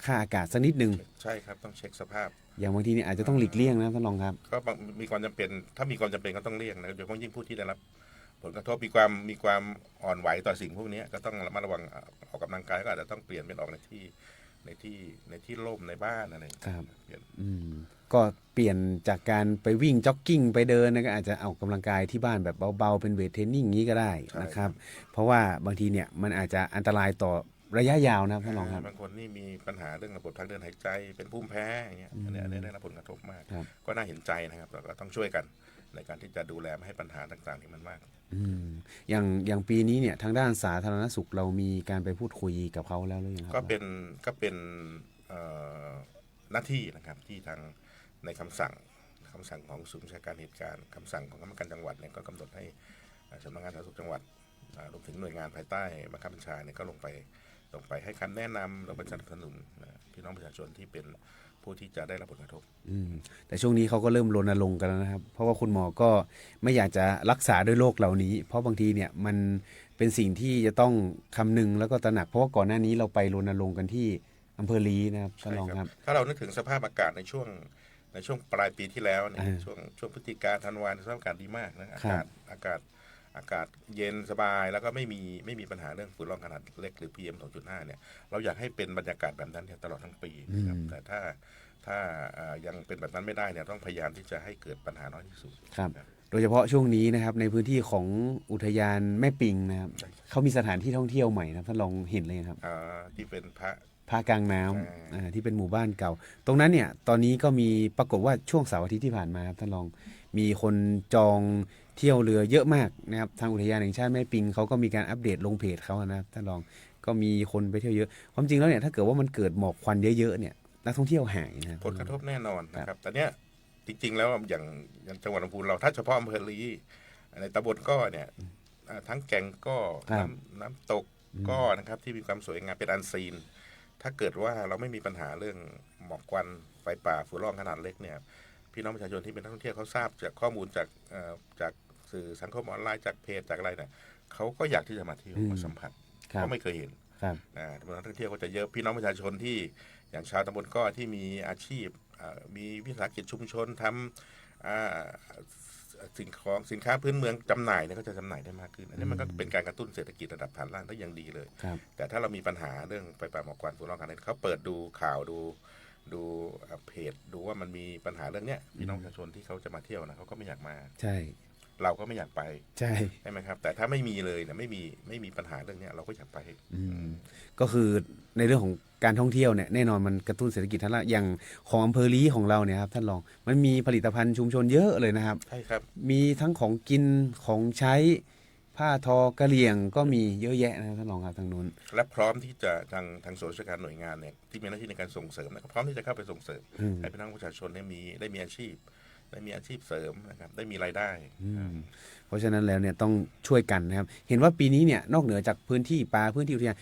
ค่าอากาศสักนิดนึงใช่ครับต้องเช็คสภาพอย่างบางทีเนี่ยอาจจะต้องหลีกเลี่ยงนะท่านรองครับก็มีความจำเป็นถ้ามีความจำเป็นก็ต้องเลี่ยงนะโดยเฉพาะยิ่งผู้ที่ได้รับผลกระทบมีความอ่อนไหวต่อสิ่งพวกนี้ก็ต้องระมัดระวังออกกำลังกายก็อาจจะต้องเปลี่ยนเป็นออกในที่ร่มในบ้านอะไรครับก็เปลี่ยนจากการไปวิ่งจ็อกกิ้งไปเดินนะก็อาจจะออกกำลังกายที่บ้านแบบเบาๆเป็นเวทเทรนนิ่งนี้ก็ได้นะครับเพราะว่าบางทีเนี่ยมันอาจจะอันตรายต่อระยะยาวนะครับท่านรองครับบางคนนี่มีปัญหาเรื่องระบบทางเดินหายใจเป็นภูมิแพ้อย่างเงี้ยอันนี้ได้รับผลกระทบมากก็น่าเห็นใจนะครับเราก็ต้องช่วยกันในการที่จะดูแลไม่ให้ปัญหาต่างๆที่มันมากอย่างปีนี้เนี่ยทางด้านสาธารณสุขเรามีการไปพูดคุยกับเขาแล้วหรือยังครับก็เป็นหน้าที่นะครับที่ทางในคำสั่งของศูนย์บัญชาการเหตุการณ์คำสั่งของคณะกรรมการจังหวัดเนี่ยก็กำหนดให้สำนักงานสาธารณสุขจังหวัดรวมถึงหน่วยงานภายใต้บังคับบัญชาเนี่ยก็ลงไปให้คำแนะนำเราไปสนับสนุนพี่น้องประชาชนที่เป็นผู้ที่จะได้รับผลกระทบแต่ช่วงนี้เขาก็เริ่มรณรงค์กันแล้วนะครับเพราะว่าคุณหมอก็ไม่อยากจะรักษาด้วยโรคเหล่านี้เพราะบางทีเนี่ยมันเป็นสิ่งที่จะต้องคำนึงแล้วก็ตระหนักเพราะว่าก่อนหน้านี้เราไปรณรงค์กันที่อำเภอลีนะครับท่านรองครับถ้าเรานึกถึงสภาพอากาศในช่วงปลายปีที่แล้วเนี่ยช่วงพฤศจิกาธันวาสภาพอากาศดีมากนะอากาศเย็นสบายแล้วก็ไม่มีปัญหาเรื่องฝุ่นละอองขนาดเล็กหรือ PM 2.5 เนี่ยเราอยากให้เป็นบรรยากาศแบบนั้นตลอดทั้งปีครับแต่ถ้ายังเป็นแบบนั้นไม่ได้เนี่ยต้องพยายามที่จะให้เกิดปัญหาน้อยที่สุดครับโดยเฉพาะช่วงนี้นะครับในพื้นที่ของอุทยานแม่ปิงนะครับเขามีสถานที่ท่องเที่ยวใหม่นะท่านลองเห็นเลยครับที่เป็นพระกลางน้ำที่เป็นหมู่บ้านเก่าตรงนั้นเนี่ยตอนนี้ก็มีปรากฏว่าช่วงเสาร์อาทิตย์ที่ผ่านมาครับท่านลองมีคนจองเที่ยวเรือเยอะมากนะครับทางอุทยานแห่งชาติแม่ปิงเขาก็มีการอัปเดตลงเพจเขานะครับท่านลองก็มีคนไปเที่ยวเยอะความจริงแล้วเนี่ยถ้าเกิดว่ามันเกิดหมอกควันเยอะๆเนี่ยนักท่องเที่ยวหายนะผลกระทบแน่นอนนะครับแต่เนี้ยจริงๆแล้วอย่างจังหวัดลำพูนเราถ้าเฉพาะอำเภอลีในตำบลก้อเนี่ยทั้งแก่งก้อน้ำตกก้อนะครับที่มีความสวยงามเป็นอันซีนถ้าเกิดว่าเราไม่มีปัญหาเรื่องหมอกควันไฟป่าฝุ่นละอองขนาดเล็กเนี่ยพี่น้องประชาชนที่เป็นนักท่องเที่ยวเขาทราบจากข้อมูลจากสื่อสังคมออนไลน์จากเพจจากอะไรเนี่ยเขาก็อยากที่จะมาเที่ยวมาสัมผัสเขาไม่เคยเห็นนักท่องเที่ยวก็จะเยอะพี่น้องประชาชนที่อย่างชาวตำบลก้อที่มีอาชีพมีวิสาหกิจชุมชนทำสินค้าพื้นเมืองจำหน่ายเนี่ยก็จะจำหน่ายได้มากขึ้นอันนี้มันก็เป็นการกระตุ้นเศรษฐกิจระดับฐานล่างได้อย่างดีเลยแต่ถ้าเรามีปัญหาเรื่องไฟป่าหมอกควันฝุ่นละอองขนาดเล็กเขาเปิดดูข่าวดูเพจดูว่ามันมีปัญหาเรื่องเนี้ยพี่น้องประชาชนที่เขาจะมาเที่ยวนะเขาก็ไม่อยากมาใช่เราก็ไม่อยากไปใช่ไหมครับแต่ถ้าไม่มีเลยเนี่ยไม่มีปัญหาเรื่องนี้เราก็อยากไปก็คือในเรื่องของการท่องเที่ยวเนี่ยแน่นอนมันกระตุ้นเศรษฐกิจทั้งละอย่างของอำเภอลีของเราเนี่ยครับท่านรองมันมีผลิตภัณฑ์ชุมชนเยอะเลยนะครับใช่ครับมีทั้งของกินของใช้ผ้าทอกะเหรี่ยงก็มีเยอะแยะนะครับท่านรองครับทางนู้นและพร้อมที่จะทางส่วนราชการหน่วยงานเนี่ยที่มีหน้าที่ในการส่งเสริมนะพร้อมที่จะเข้าไปส่งเสริมให้พี่น้องประชาชนได้มีอาชีพ ได้มีอาชีพเสริมนะครับได้มีรายได้ เพราะฉะนั้นแล้วเนี่ยต้องช่วยกันนะครับเห็นว่าปีนี้เนี่ยนอกเหนือจากพื้นที่ป่าพื้นที่อุทยาน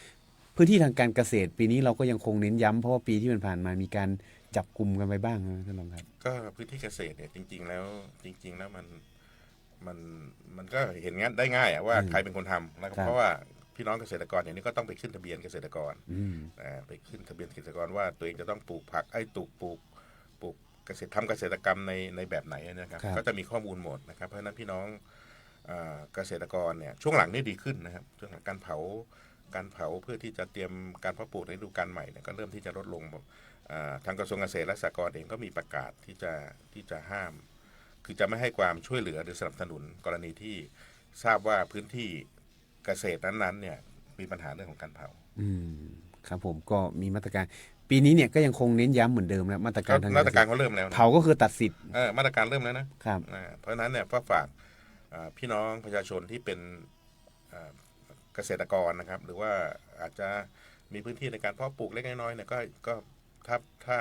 พื้นที่ทางการเกษตร ปีนี้เราก็ยังคงเน้นย้ำเพราะว่าปีที่ผ่านมามีการจับกลุ่มกันไปบ้างนะท่านรองครับ ก็พื้นที่เกษตรเนี่ยจริงๆแล้วมันก็เห็นงั้นได้ง่ายอะว่าใครเป็นคนทำนะครับเพราะว่าพี่น้องเกษตรกรอย่างนี้ก็ต้องไปขึ้นทะเบียนเกษตรกรไปขึ้นทะเบียนเกษตรกรว่าตัวเองจะต้องปลูกผักปลูกเกษตรทำเกษตรกรรมในแบบไหนนะครับก็จะมีข้อมูลหมดนะครับเพราะฉะนั้นพี่น้องเกษตรกรเนี่ยช่วงหลังนี่ดีขึ้นนะครับช่วงหลังการเผาเพื่อที่จะเตรียมการเพาะปลูกในฤดูกาลใหม่เนี่ยก็เริ่มที่จะลดลงทางกระทรวงเกษตรและสหกรณ์เองก็มีประกาศที่จะห้าม คือจะไม่ให้ความช่วยเหลือหรือสนับสนุนกรณีที่ทราบว่าพื้นที่เกษตรนั้นๆเนี่ยมีปัญหาเรื่องของการเผาครับผมก็มีมาตรการปีนี้เนี่ยก็ยังคงเน้นย้ำเหมือนเดิมนะมาตรการทางมาตรการเขาเริ่มแล้วเผาก็คือตัดสิทธิ์มาตรการเริ่มแล้วนะครับเพราะฉะนั้นเนี่ยก็ฝากพี่น้องประชาชนที่เป็นเกษตรกรนะครับหรือว่าอาจจะมีพื้นที่ในการเพาะปลูกเล็กน้อยเนี่ยก็ถ้า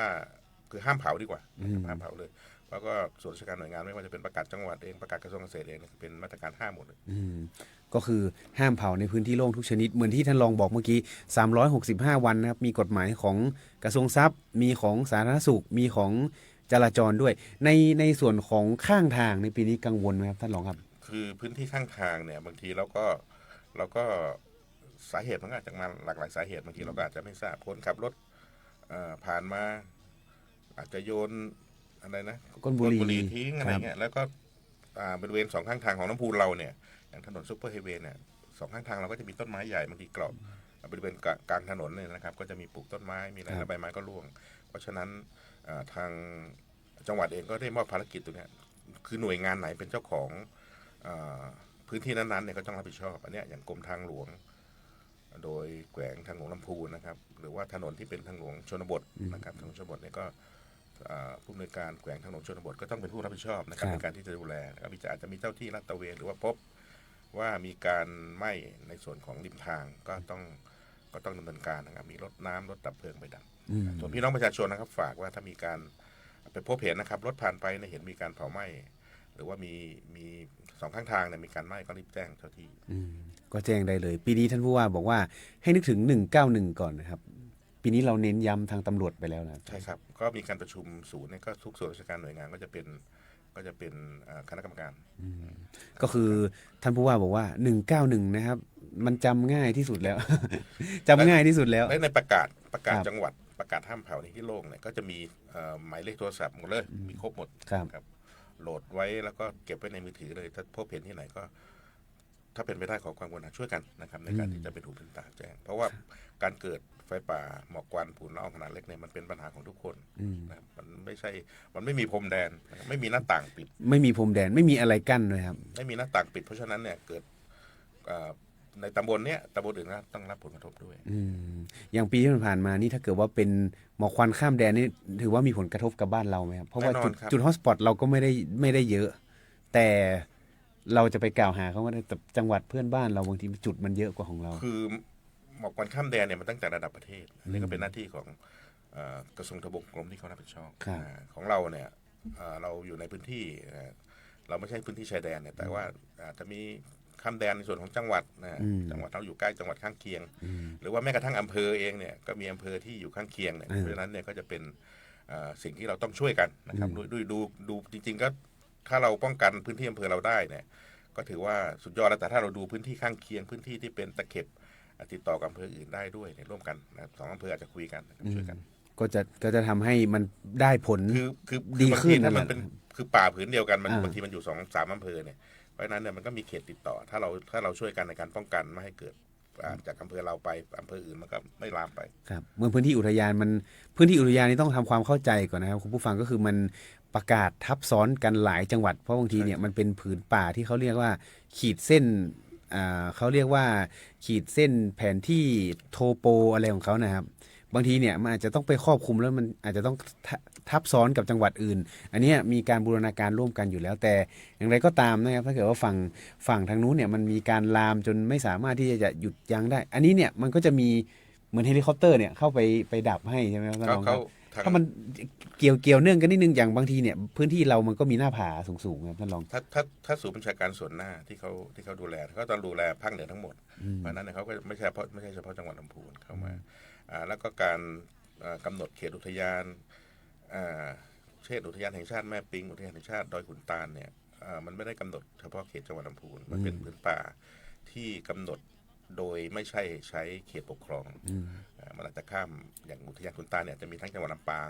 คือห้ามเผาดีกว่าห้ามเผาเลยแล้วก็ส่วนราชการหน่วยงานไม่ว่าจะเป็นประกาศจังหวัดเองประกาศกระทรวงเกษตรเองเป็นมาตรการห้ามหมดเลยก็คือห้ามเผาในพื้นที่โล่งทุกชนิดเหมือนที่ท่านรองบอกเมื่อกี้365วันนะครับมีกฎหมายของกระทรวงทรัพย์มีของสาธารณสุขมีของจราจรด้วยในส่วนของข้างทางในปีนี้กังวลไหมครับท่านรองครับคือพื้นที่ข้างทางเนี่ยบางทีเราก็สาเหตุมันอาจจะมาหลากหลายสาเหตุบางทีเราก็อาจจะไม่ทราบคนขับรถผ่านมาอาจจะโยนอะไรนะก้นบุหรี่ทิ้งอะไรเงี้ยแล้วก็บริเวณสองข้างทางของน้ำพูเราเนี่ยอย่างถนนซุปเปอร์ไฮเวย์เนี่ยสองข้างทางเราก็จะมีต้นไม้ใหญ่บางทีกรอบบริเวณกลางถนนเนี่ยนะครับก็จะมีปลูกต้นไม้มีอะไรแล้วใบไม้ก็ร่วงเพราะฉะนั้นทางจังหวัดเองก็ได้มอบภารกิจตรงนี้คือหน่วยงานไหนเป็นเจ้าของพื้นที่นั้นๆเนี่ยก็ต้องรับผิดชอบอันนี้อย่างกรมทางหลวงโดยแขวงทางหลวงลำพูนนะครับหรือว่าถนนที่เป็นทางหลวงชนบทนะครับทางชนบทเนี่ยก็ผู้อำนวยการแขวงทางหลวงชนบทก็ต้องเป็นผู้รับผิดชอบนะครับในการที่จะดูแลนะครับอาจจะมีเจ้าที่ลาดตระเวนหรือว่าพบว่ามีการไหม้ในส่วนของริมทางก็ต้องดำเนินการนะครับมีรถน้ำรถดับเพลิงไปดับส่วนพี่น้องประชาชนนะครับฝากว่าถ้ามีการไปพบเห็นนะครับรถผ่านไปเห็นมีการเผาไหม้หรือว่ามีสองข้างทางเนี่ยมีการไหม้ก็รีบแจ้งเจ้าที่ก็แจ้งได้เลยปีนี้ท่านผู้ว่าบอกว่าให้นึกถึง191ก่อนนะครับปีนี้เราเน้นย้ำทางตำรวจไปแล้วนะใช่ครับก็มีการประชุมศูนย์เนี่ยก็ทุกส่วนราชการหน่วยงานก็จะเป็นคณะกรรมการก็คือท่านผู้ว่าบอกว่า191นะครับมันจำง่ายที่สุดแล้ว จำง่ายที่สุดแล้วและในประกาศจังหวัดประกาศห้ามเผาในที่โล่งเนี่ยก็จะมีหมายเลขโทรศัพท์หมดเลยมีครบหมดครับโหลดไว้แล้วก็เก็บไว้ในมือถือเลยถ้าพบเห็นที่ไหนก็ถ้าเป็นไปได้ขอความกรุณาช่วยกันนะครับในการที่จะเป็นหูเป็นตาแจ้งเพราะว่าการเกิดไฟป่าหมอกควันฝุ่นละอองขนาดเล็กเนี่ยมันเป็นปัญหาของทุกคนนะมันไม่มีพรมแดนไม่มีหน้าต่างปิดไม่มีพรมแดนไม่มีอะไรกั้นเลยครับไม่มีหน้าต่างปิดเพราะฉะนั้นเนี่ยเกิดในตำบลเนี้ยตำบลอื่นก็ต้องรับผลกระทบด้วยอย่างปีที่ผ่านมานี่ถ้าเกิดว่าเป็นหมอกควันข้ามแดนนี่ถือว่ามีผลกระทบกับบ้านเราไหมครับเพราะว่าจุดฮอตสปอตเราก็ไม่ได้เยอะแต่เราจะไปกล่าวหาเขาว่าในจังหวัดเพื่อนบ้านเราบางทีจุดมันเยอะกว่าของเราคือหมอกควันข้ามแดนเนี่ยมันตั้งแต่ระดับประเทศนี่ก็เป็นหน้าที่ของกระทรวงทบวงกรมที่เขารับผิดชอบของเราเนี่ยเราอยู่ในพื้นที่เราไม่ใช่พื้นที่ชายแดนเนี่ยแต่ว่าจะมีข้ามแดนในส่วนของจังหวัดจังหวัดเราอยู่ใกล้จังหวัดข้างเคียงหรือว่าแม้กระทั่งอำเภอเองเนี่ยก็มีอำเภอที่อยู่ข้างเคียงเนี่ยเพราะฉะนั้นเนี่ยก็จะเป็นสิ่งที่เราต้องช่วยกันนะครับดูจริงๆก็ถ้าเราป้องกันพื้นที่อำเภอเราได้เนี่ยก็ถือว่าสุดยอดแล้วแต่ถ้าเราดูพื้นที่ข้างเคียงพื้นที่ที่เป็นตะเข็บติดต่อกับอำเภออื่นได้ด้วยร่วมกันนะครับ2อำเภออาจจะคุยกันช่วยกันก็จะทำให้มันได้ผลคือดีขึ้นถ้ามันเป็นคือป่าผืนเดียวกันมันบางทีมันอยู่2-3 อำเภอเนี่ยเพราะฉะนั้นเนี่ยมันก็มีเขตติดต่อถ้าเราช่วยกันในการป้องกันไม่ให้เกิดจากอำเภอเราไปอำเภออื่นมันก็ไม่ลามไปครับเมื่อพื้นที่อุทยานนี่ต้องทำความเข้าใจก่อนนะครับคุณผู้ฟังก็คือมันประกาศทับซ้อนกันหลายจังหวัดเพราะบางทีเนี่ยมันเป็นผืนป่าที่เขาเรียกว่าขีดเส้นเขาเรียกว่าขีดเส้นแผนที่โทโปอะไรของเขานะครับบางทีเนี่ยมันอาจจะต้องไปครอบคลุมแล้วมันอาจจะต้องทับซ้อนกับจังหวัดอื่นอันนี้มีการบูรณาการร่วมกันอยู่แล้วแต่อย่างไรก็ตามนะครับถ้าเกิดว่าฝั่งทางนู้นเนี่ยมันมีการลามจนไม่สามารถที่จะหยุดยั้งได้อันนี้เนี่ยมันก็จะมีเหมือนเฮลิคอปเตอร์เนี่ยเข้าไปดับให้ใช่ไหมครับท่านรองครับ ทั้ง ถ้ามันเกี่ยวเนื่องกันนิดนึงอย่างบางทีเนี่ยพื้นที่เรามันก็มีหน้าผาสูงๆครับท่านรอง ถ้าศูนย์บัญชาการส่วนหน้าที่เขาดูแลเขาต้องดูแลภาคเหนือทั้งหมดเพราะฉะนั้นเนี่ยเขาก็ไม่ใช่เฉพาะจังหวัดลำพูนเข้ามาแล้วก็การกำหนดเขตอุทยานเช่นอุทยานแห่งชาติแม่ปิงอุทยานแห่งชาติดอยขุนตาลเนี่ยมันไม่ได้กำหนดเฉพาะเขตจังหวัดลำพูนมันเป็นพื้นป่าที่กำหนดโดยไม่ใช่ใช้เขตปกครองมันอาจจะข้ามอย่างอุทยานขุนตาลเนี่ยจะมีทั้งจังหวัดลำปาง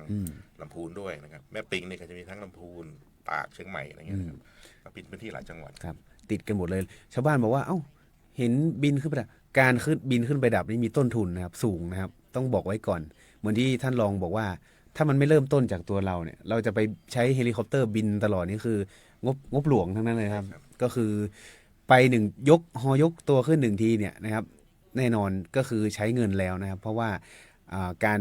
ลำพูนด้วยนะครับแม่ปิงเนี่ยก็จะมีทั้งลำพูนตากเชียงใหม่อะไรเงี้ยก็เป็นพื้นที่หลายจังหวัดครับติดกันหมดเลย ชาวบ้านบอกว่าเอ้าเห็นบินขึ้นไปดับการขึ้นบินขึ้นไปดับนี่มีต้นทุนนะครับสูงนะครับต้องบอกไว้ก่อนเหมือนที่ท่านรองบอกว่าถ้ามันไม่เริ่มต้นจากตัวเราเนี่ยเราจะไปใช้เฮลิคอปเตอร์บินตลอดนี่คืองบหลวงทั้งนั้นเลยครับก็คือไปหนึ่งยกตัวขึ้นหนึ่งทีเนี่ยนะครับแน่นอนก็คือใช้เงินแล้วนะครับเพราะว่าการ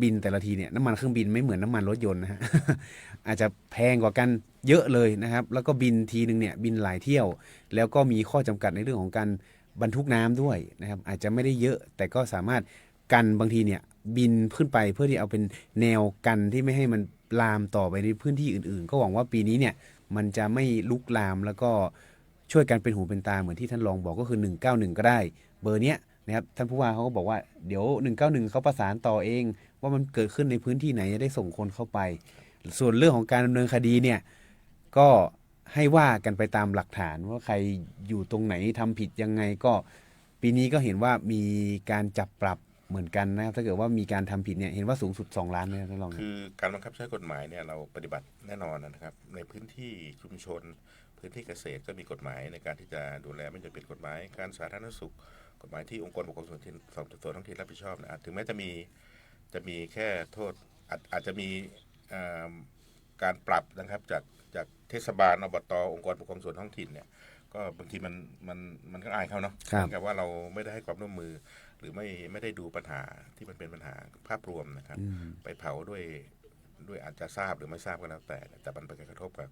บินแต่ละทีเนี่ยน้ำมันเครื่องบินไม่เหมือนน้ำมันรถยนต์นะฮะ อาจจะแพงกว่ากันเยอะเลยนะครับแล้วก็บินทีนึงเนี่ยบินหลายเที่ยวแล้วก็มีข้อจำกัดในเรื่องของการบรรทุกน้ำด้วยนะครับอาจจะไม่ได้เยอะแต่ก็สามารถกันบางทีเนี่ยบินขึ้นไปเพื่อที่เอาเป็นแนวกันที่ไม่ให้มันลามต่อไปในพื้นที่อื่นๆก็หวังว่าปีนี้เนี่ยมันจะไม่ลุกลามแล้วก็ช่วยกันเป็นหูเป็นตาเหมือนที่ท่านรองบอกก็คือ191ก็ได้เบอร์เนี้ยนะครับท่านผู้ว่าเขาก็บอกว่าเดี๋ยว191เขาประสานต่อเองว่ามันเกิดขึ้นในพื้นที่ไหนจะได้ส่งคนเข้าไปส่วนเรื่องของการดำเนินคดีเนี่ยก็ให้ว่ากันไปตามหลักฐานว่าใครอยู่ตรงไหนทำผิดยังไงก็ปีนี้ก็เห็นว่ามีการจับปรับเหมือนกันนะครับถ้าเกิดว่ามีการทำผิดเนี่ยเห็นว่าสูงสุด2 ล้านนะครับท่านรองคือการบังคับใช้กฎหมายเนี่ยเราปฏิบัติแน่นอนนะครับในพื้นที่ชุมชนพื้นที่เกษตรก็มีกฎหมายในการที่จะดูแลไม่ว่าจะเป็นกฎหมายการสาธารณสุขกฎหมายที่องค์กรปกครองส่วนท้องถิ่นรับผิดชอบนะถึงแม้จะมีแค่โทษอาจจะมีการปรับนะครับจากเทศบาลอบตองค์กรปกครองส่วนท้องถิ่นเนี่ยก็บางทีมันก็อายเขาเนาะเหมือนกับว่าเราไม่ได้ให้ความร่วมมือหรือไม่ได้ดูปัญหาที่มันเป็นปัญหาภาพรวมนะครับไปเผาด้วยอาจจะทราบหรือไม่ทราบก็แล้วแต่มันไปกระทบกับ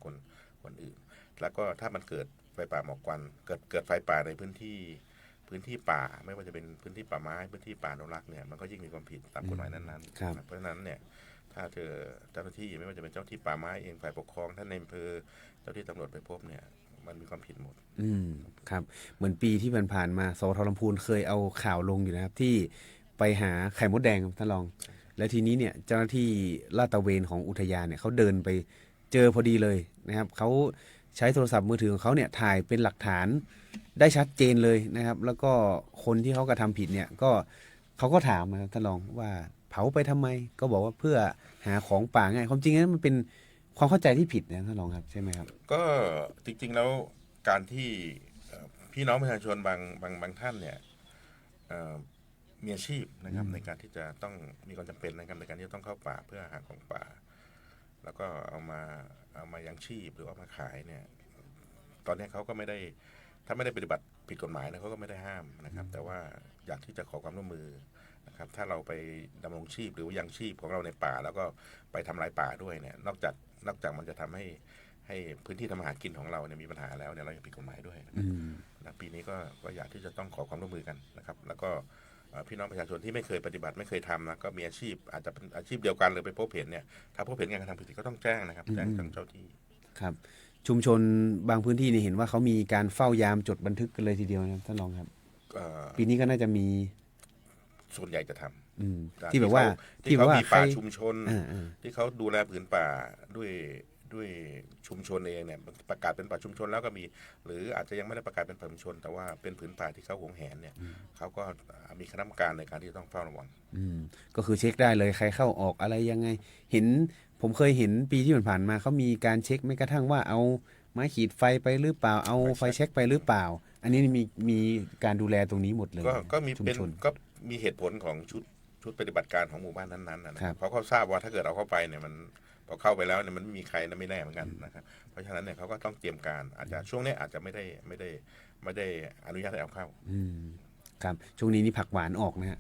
คนอื่นแล้วก็ถ้ามันเกิดไฟป่าหมอกควันเกิดไฟป่าในพื้นที่ป่าไม่ว่าจะเป็นพื้นที่ป่าไม้พื้นที่ป่าอนุรักษ์เนี่ยมันก็ยิ่งมีความผิดตามกฎหมายนั้นๆเพราะฉะนั้นเนี่ยถ้าเจ้าหน้าที่ไม่ว่าจะเป็นเจ้าที่ป่าไม้เองฝ่ายปกครองท่านในอำเภอเจ้าที่ตำรวจไปพบเนี่ยมันมีความผิดหมดครับเหมือนปีที่ผ่านมาสท.ลำพูนเคยเอาข่าวลงอยู่นะครับที่ไปหาไข่มดแดงท่านรองและทีนี้เนี่ยเจ้าหน้าที่ลาดตระเวนของอุทยานเนี่ยเขาเดินไปเจอพอดีเลยนะครับเขาใช้โทรศัพท์มือถือของเขาเนี่ยถ่ายเป็นหลักฐานได้ชัดเจนเลยนะครับแล้วก็คนที่เขากระทำผิดเนี่ยก็เขาก็ถามนะครับท่านรองว่าเผาไปทำไมก็บอกว่าเพื่อหาของป่าไงความจริงนั้นมันเป็นความเข้าใจที่ผิดนะท่านรองครับใช่ไหมครับก็จริงๆแล้วการที่พี่น้องประชาชนบางท่านเนี่ยมีอาชีพนะครับในการที่จะต้องมีความจำเป็นนะครับในการที่จะต้องเข้าป่าเพื่อหาของป่าแล้วก็เอามายังชีพหรือเอามาขายเนี่ยตอนนี้เขาก็ไม่ได้ถ้าไม่ได้ปฏิบัติผิดกฎหมายนะเขาก็ไม่ได้ห้ามนะครับแต่ว่าอยากที่จะขอความร่วมมือนะครับถ้าเราไปดำรงชีพหรือยังชีพของเราในป่าแล้วก็ไปทำลายป่าด้วยเนี่ยนอกจากมันจะทำให้พื้นที่ทำอาหารกินของเราเนี่ยมีปัญหาแล้วเนี่ยเรายังผิดกฎหมายด้วยนะปีนี้ก็อยากที่จะต้องขอความร่วมมือกันนะครับแล้วก็พี่น้องประชาชนที่ไม่เคยปฏิบัติไม่เคยทำนะก็มีอาชีพอาจจะเป็นอาชีพเดียวกันหรือไปพบเห็นเนี่ยถ้าพบเห็นการกระทำผิดก็ต้องแจ้งนะครับแจ้งทางเจ้าที่ครับชุมชนบางพื้นที่นี่เห็นว่าเขามีการเฝ้ายามจดบันทึกกันเลยทีเดียวนะท่านรองครับปีนี้ก็น่าจะมีส่วนใหญ่จะทำที่แบบว่ามีป่าชุมชนที่เขาดูแลผืนป่าด้วยชุมชนเองเนี่ยประกาศเป็นป่าชุมชนแล้วก็มีหรืออาจจะยังไม่ได้ประกาศเป็นป่าชุมชนแต่ว่าเป็นผืนป่าที่เขาหวงแหนเนี่ยเขาก็มีคณะกรรมการในการที่ต้องเฝ้าระวังก็คือเช็คได้เลยใครเข้าออกอะไรยังไงผมเคยเห็นปีที่ผ่านมาเขามีการเช็คไม่กระทั่งว่าเอาไม้ขีดไฟไปหรือเปล่าเอาไฟเช็คไปหรือเปล่าอันนี้มีการดูแลตรงนี้หมดเลยก็มีเหตุผลของชุดปฏิบัติการของหมู่บ้านนั้นๆนะครับเพราะเขาทราบว่าถ้าเกิดเอาเข้าไปเนี่ยมันพอเข้าไปแล้วเนี่ยมันไม่มีใครไม่แน่เหมือนกันนะครับเพราะฉะนั้นเนี่ยเขาก็ต้องเตรียมการอาจจะช่วงนี้อาจจะไม่ได้อนุญาตให้เอาเข้าครับช่วงนี้นี่ผักหวานออกนะฮะ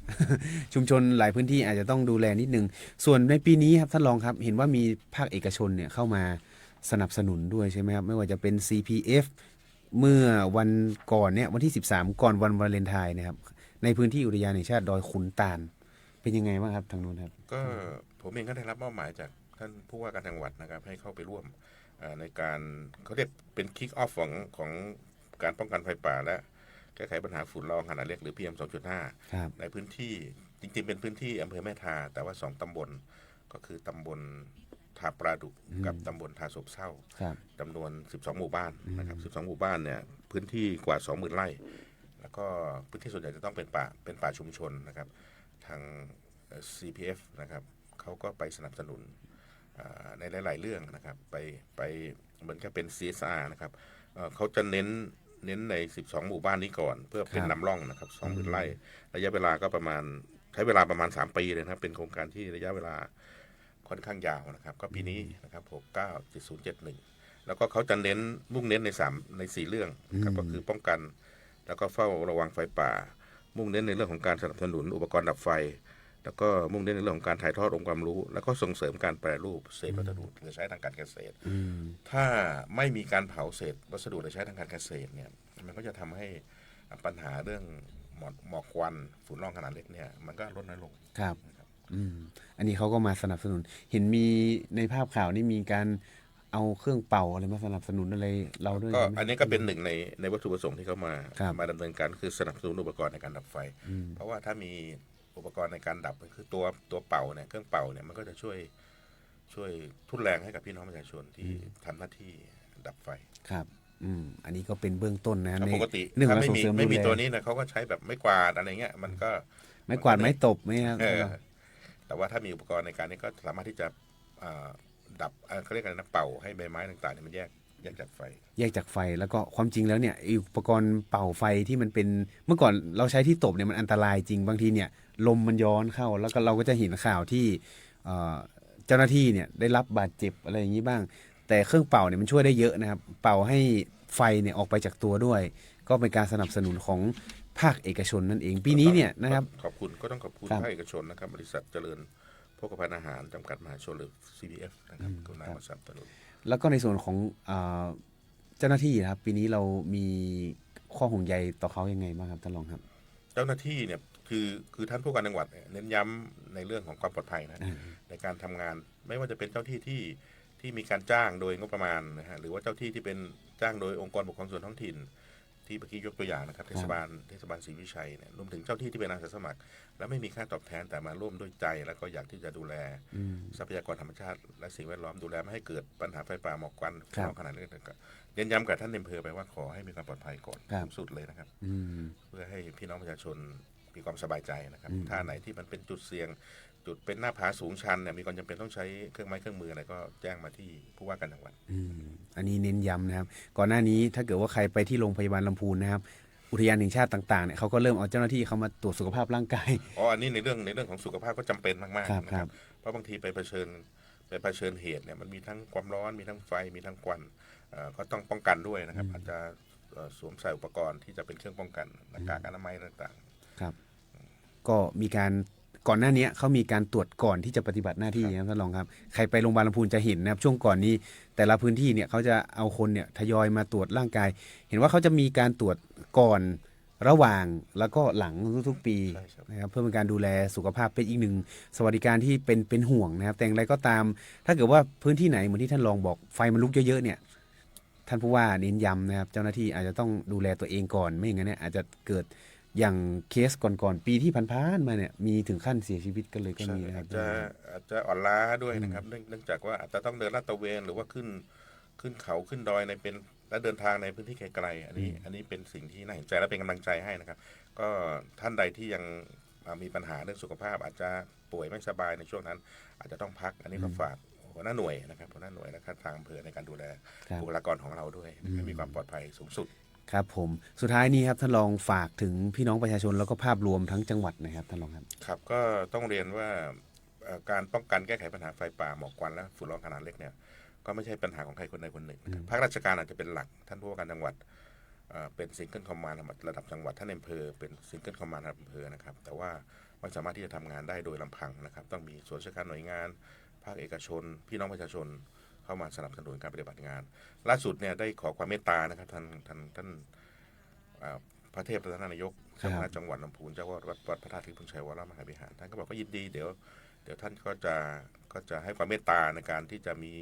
ชุมชนหลายพื้นที่อาจจะต้องดูแลนิดนึงส่วนในปีนี้ครับท่านรองครับเห็นว่ามีภาคเอกชนเนี่ยเข้ามาสนับสนุนด้วยใช่ไหมครับไม่ว่าจะเป็น CPF เมื่อวันก่อนเนี่ยวันที่13ก่อนวันวาเลนไทน์นะครับในพื้นที่อุทยานแห่งชาติดอยขุนตาลเป็นยังไงบ้างครับทางนู้นครับก็ ผมเองก็ได้รับมอบหมายจากท่านผู้ว่าการจังหวัดนะครับให้เข้าไปร่วมในการเขาเรียกเป็นคิกออฟของการป้องกันไฟป่าและแก้ไขปัญหาฝุ่นละอองขนาดเล็กหรือ PM 2.5 ครับ ในพื้นที่จริงๆเป็นพื้นที่อำเภอแม่ทาแต่ว่า2 ตำบลก็คือตำบลทาปลาดุกกับตำบลทาโศกเศร้า ครับ จำนวน 12 หมู่บ้านนะครับ 12 หมู่บ้านเนี่ยพื้นที่กว่า 20,000 ไร่ แล้วก็พื้นที่ส่วนใหญ่จะต้องเป็นป่าชุมชนนะครับทาง CPF นะครับเขาก็ไปสนับสนุนในหลายๆเรื่องนะครับไปเหมือนกับเป็น CSR นะครับเขาจะเน้นใน 12 หมู่บ้านนี้ก่อน เพื่อเป็นนำร่องนะครับ 20,000 ไร่ระยะเวลาก็ใช้เวลาประมาณ 3 ปีเลยนะครับเป็นโครงการที่ระยะเวลาค่อนข้างยาวนะครับก็ปีนี้นะครับ697071แล้วก็เขาจะมุ่งเน้นใน4เรื่องนะครับก็คือป้องกันแล้วก็เฝ้าระวังไฟป่ามุ่งเน้นในเรื่องของการสนับสนุนอุปกรณ์ดับไฟแล้วก็มุ่งเน้นในเรื่องของการถ่ายทอดองค์ความรู้แล้วก็ส่งเสริมการแปรรูปเศษวัสดุเหลือใช้ทางการเกษตรถ้าไม่มีการเผาเศษวัสดุเหลือใช้ทางการเกษตรเนี่ยมันก็จะทำให้ปัญหาเรื่องหมอกควันฝุ่นละอองขนาดเล็กเนี่ยมันก็ลดน้อยลงครับอันนี้เขาก็มาสนับสนุนเห็นมีในภาพข่าวนี่มีการเอาเครื่องเป่าอะไรมาสนับสนุนอะไรเราด้วยก็อันนี้ก็เป็นหนึ่งในวัตถุประสงค์ที่เขามาดำเนินการคือสนับสนุนอุปกรณ์ในการดับไฟเพราะว่าถ้ามีอุปกรณ์ในการดับคือตัวเป่าเนี่ยเครื่องเป่าเนี่ยมันก็จะช่วยทุ่นแรงให้กับพี่น้องประชาชนที่ทำหน้าที่ดับไฟครับอันนี้ก็เป็นเบื้องต้นนะปกติถ้าไม่มีตัวนี้นะเขาก็ใช้แบบไม้กวาดอะไรเงี้ยมันก็ไม้กวาดไม้ตบไหมครับแต่ว่าถ้ามีอุปกรณ์ในการนี้ก็สามารถที่จะดับเขาเรียกอะไรนะเป่าให้ใบไม้ต่างๆเนี่ยมันแยกจากไฟแล้วก็ความจริงแล้วเนี่ยอุปกรณ์เป่าไฟที่มันเป็นเมื่อก่อนเราใช้ที่ตบเนี่ยมันอันตรายจริงบางทีเนี่ยลมมันย้อนเข้าแล้วก็เราก็จะเห็นข่าวที่เจ้าหน้าที่เนี่ยได้รับบาดเจ็บอะไรอย่างนี้บ้างแต่เครื่องเป่าเนี่ยมันช่วยได้เยอะนะครับเป่าให้ไฟเนี่ยออกไปจากตัวด้วยก็เป็นการสนับสนุนของภาคเอกชนนั่นเองปีนี้เนี่ยนะครับต้องขอบคุณภาคเอกชนนะครับบริษัทเจริญโภคภัณฑ์อาหารจำกัดมหาชนหรือ CPF นะครับก็นำมาสนับสนุนแล้วก็ในส่วนของเจ้าหน้าที่นะครับปีนี้เรามีข้อห่วงใยต่อเขายังไงบ้างครับท่านรองครับเจ้าหน้าที่เนี่ยคือท่านผู้การจังหวัดเน้นย้ำในเรื่องของความปลอดภัยนะในการทำงานไม่ว่าจะเป็นเจ้าที่ที่มีการจ้างโดยงบประมาณนะฮะหรือว่าเจ้าที่เป็นจ้างโดยองค์กรปกครองส่วนท้องถิ่นที่เมื่อกี้ยกตัวอย่างนะครับเทศบาลศรีวิชัยเนี่ยรวมถึงเจ้าที่เป็นอาสาสมัครและไม่มีค่าตอบแทนแต่มาร่วมด้วยใจแล้วก็อยากที่จะดูแลทรัพยากรธรรมชาติและสิ่งแวดล้อมดูแลไม่ให้เกิดปัญหาไฟป่าหมอกควันขนาดนี้ก็เน้นย้ำกับท่านอำเภอไปว่าขอให้มีความปลอดภัยก่อนสุดเลยนะครับเพื่อให้พี่น้องประชาชนมีความสบายใจนะครับถ้าไหนที่มันเป็นจุดเสี่ยงจุดเป็นหน้าผาสูงชันเนี่ยมีความจำเป็นต้องใช้เครื่องไม้เครื่องมืออะไรก็แจ้งมาที่ผู้ว่าการจังหวัดอันนี้เน้นย้ำนะครับก่อนหน้านี้ถ้าเกิดว่าใครไปที่โรงพยาบาลลำพูนนะครับอุทยานแห่งชาติต่างๆเนี่ยเขาก็เริ่มเอาเจ้าหน้าที่เขามาตรวจสุขภาพร่างกายอันนี้ในเรื่องของสุขภาพก็จำเป็นมากๆนะครับเพราะบางทีไปเผชิญเหตุเนี่ยมันมีทั้งความร้อนมีทั้งไฟมีทั้งควันก็ต้องป้องกันด้วยนะครับอาจจะสวมใส่อุปกรณ์ที่จะเป็นเครื่องป้องกันหน้ากากอนามัยต่างๆครับก็มีการก่อนหน้านี้เขามีการตรวจก่อนที่จะปฏิบัติหน้าที่นะครับท่านรองครับใครไปโรงพยาบาลลำพูนจะเห็นนะครับช่วงก่อนนี้แต่ละพื้นที่เนี่ยเขาจะเอาคนเนี่ยทยอยมาตรวจร่างกายเห็นว่าเขาจะมีการตรวจก่อนระหว่างแล้วก็หลังทุกๆปีนะครับเพื่อเป็นการดูแลสุขภาพเป็นอีกหนึ่งสวัสดิการที่เป็นห่วงนะครับแต่อย่างไรก็ตามถ้าเกิดว่าพื้นที่ไหนเหมือนที่ท่านรองบอกไฟมันลุกเยอะๆเนี่ยท่านผู้ว่าเน้นย้ำนะครับเจ้าหน้าที่อาจจะต้องดูแลตัวเองก่อนไม่อย่างนั้นเนี่ยอาจจะเกิดอย่างเคสก่อนๆปีที่ผ่านๆมาเนี่ยมีถึงขั้นเสียชีวิตกันเลยก็มีนะครับอาจจะอ่อนล้าด้วยนะครับเนื่องจากว่าอาจจะต้องเดินลาดตระเวนหรือว่าขึ้นเขาขึ้นดอยในเป็นและเดินทางในพื้นที่ไกลๆอันนี้เป็นสิ่งที่น่าเห็นใจและเป็นกำลังใจให้นะครับก็ท่านใดที่ยังมีปัญหาเรื่องสุขภาพอาจจะป่วยไม่สบายในช่วงนั้นอาจจะต้องพักอันนี้ก็ฝากหัวหน้าหน่วยนะครับหัวหน้าหน่วยและทางอำเภอในการดูแลบุคลากรของเราด้วยให้มีความปลอดภัยสูงสุดครับผมสุดท้ายนี้ครับท่านรองฝากถึงพี่น้องประชาชนแล้วก็ภาพรวมทั้งจังหวัดนะครับท่านรองครับครับก็ต้องเรียนว่าการป้องกันแก้ไขปัญหาไฟป่าหมอกควันและฝุ่นละอองขนาดเล็กเนี่ยก็ไม่ใช่ปัญหาของใครคนใดคนหนึ่งภาคราชการอาจจะเป็นหลักท่านผู้ว่าการจังหวัดเป็นซิงเกิลคอมมานด์ระดับจังหวัดท่านอำเภอเป็นซิงเกิลคอมมานด์ระดับอำเภอนะครับแต่ว่าไม่สามารถที่จะทำงานได้โดยลำพังนะครับต้องมีส่วนราชการหน่วยงานภาคเอกชนพี่น้องประชาชนเข้ามาสนับสนุนการปฏิบัติงานล่าสุดเนี่ยได้ขอความเมตตานะครับท่านพระเทพรัตนนายกเจ้าคณะจังหวัดลำพูนเจ้าวัดพระธาตุทิพุนชัยวรมหาวิหารท่านก็บอกก็ยินดีเดี๋ยว เดี๋ยวท่านก็จะให้ความเมตตาในการที่จะมี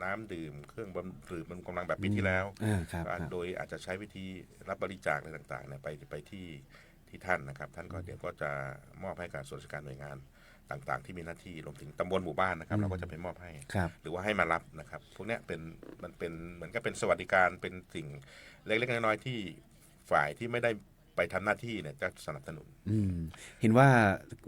น้ำดื่มเครื่องดื่มบำรุงกำลังแบบปีที่แล้ว ครับ โดยอาจจะใช้วิธีรับบริจาคอะไรต่างๆเนี่ยไปที่ท่านนะครับท่านก็เดี๋ยวก็จะมอบให้กับส่วนราชการหน่วยงานต่างๆ ที่มีหน้าที่รวมถึงตำบลหมู่บ้านนะครับเราก็จะไปมอบให้ ครับ หรือว่าให้มารับนะครับพวกเนี้ยมันเป็นเหมือนกับเป็นสวัสดิการเป็นสิ่งเล็กๆน้อยๆที่ฝ่ายที่ไม่ได้ไปทำหน้าที่เนี่ยจะสนับสนุน เห็นว่า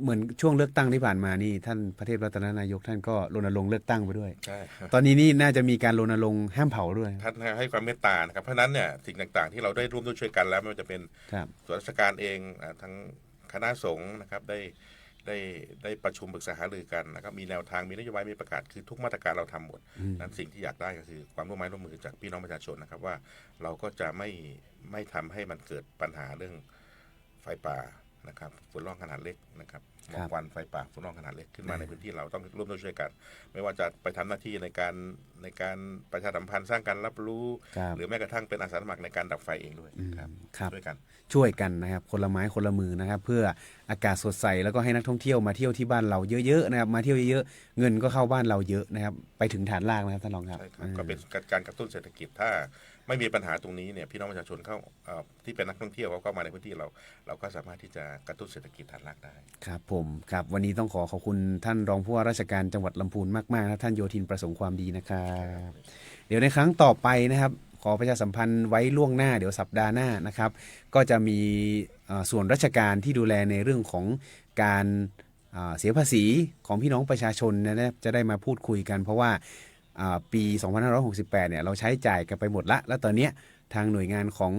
เหมือนช่วงเลือกตั้งที่ผ่านมานี่ท่านพระเทพรัตนนายกท่านก็รณรงค์เลือกตั้งไปด้วย ใช่ครับ ตอนนี้นี่น่าจะมีการรณรงค์ห้ามเผาด้วย ท่านให้ความเมตตานะครับเพราะฉะนั้นเนี่ยสิ่งต่างๆที่เราได้ร่วมด้วยช่วยกันแล้วไม่ว่าจะเป็น ครับ ส่วนราชการเองทั้งคณะสงฆ์นะครับได้ประชุมปรึกษาหารือกันนะครับมีแนวทางมีนโยบายมีประกาศคือทุกมาตรการเราทำหมดนั้นสิ่งที่อยากได้ก็คือความร่วมไม้ร่วมมือจากพี่น้องประชาชนนะครับว่าเราก็จะไม่ทำให้มันเกิดปัญหาเรื่องไฟป่านะครับฝุ่นละอองขนาดเล็กนะครับหมอกควันไฟป่าฝุ่นละอองขนาดเล็กขึ้นมาในพื้นที่เราต้องร่วมด้วยช่วยกัน ไม่ว่าจะไปทำหน้าที่ในการประชาสัมพันธ์สร้างการรับรู้ ครับ หรือแม้กระทั่งเป็นอาสาสมัครในการดับไฟเองด้วยครับ ครับ ด้วยกัน ช่วยกันนะครับคนละไม้คนละมือนะครับเพื่ออากาศสดใสแล้วก็ให้นักท่องเที่ยวมาเที่ยวที่บ้านเราเยอะๆนะครับมาเที่ยวเยอะๆเงินก็เข้าบ้านเราเยอะนะครับไปถึงฐานรากนะครับท่านรองครับ ใช่ครับก็เป็นการกระตุ้นเศรษฐกิจถ้าไม่มีปัญหาตรงนี้เนี่ยพี่น้องประชาชนเข้าที่เป็นนักท่องเที่ยวเขาก็มาในพื้นที่เราก็สามารถที่จะกระตุ้นเศรษฐกิจฐานรากได้ ครับผมครับวันนี้ต้องขอบคุณท่านรองผู้ว่าราชการจังหวัดลำพูนมากๆนะท่านโยธินประสงค์ความดีนะครับเดี๋ยวในครั้งต่อไปนะครับขอประชาสัมพันธ์ไว้ล่วงหน้าเดี๋ยวสัปดาห์หน้านะครับก็จะมีส่วนราชการที่ดูแลในเรื่องของการเสียภาษีของพี่น้องประชาชนนะครับจะได้มาพูดคุยกันเพราะว่าปี 2568 เนี่ยเราใช้จ่ายกันไปหมดละแล้วตอนเนี้ยทางหน่วยงานของ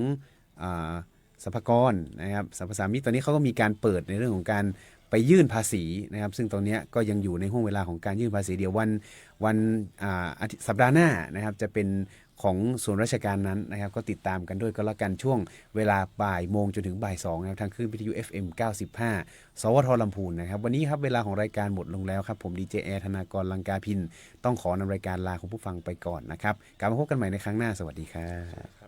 สรรพากรนะครับสรรพสามิตตอนนี้เขาก็มีการเปิดในเรื่องของการไปยื่นภาษีนะครับซึ่งตรงนี้ก็ยังอยู่ในห่วงเวลาของการยื่นภาษีเดี๋ยววันสัปดาห์หน้านะครับจะเป็นของส่วนราชการนั้นนะครับก็ติดตามกันด้วยก็แล้วกันช่วงเวลาบ่ายโมงจนถึงบ่ายสองนะครับทางคลื่นวิทยุ FM 95 สวทลำพูนนะครับวันนี้ครับเวลาของรายการหมดลงแล้วครับผมดีเจแอร์ธนากรลังกาพินต้องขอนำรายการลาคุณผู้ฟังไปก่อนนะครับกลับมาพบกันใหม่ในครั้งหน้าสวัสดีครับ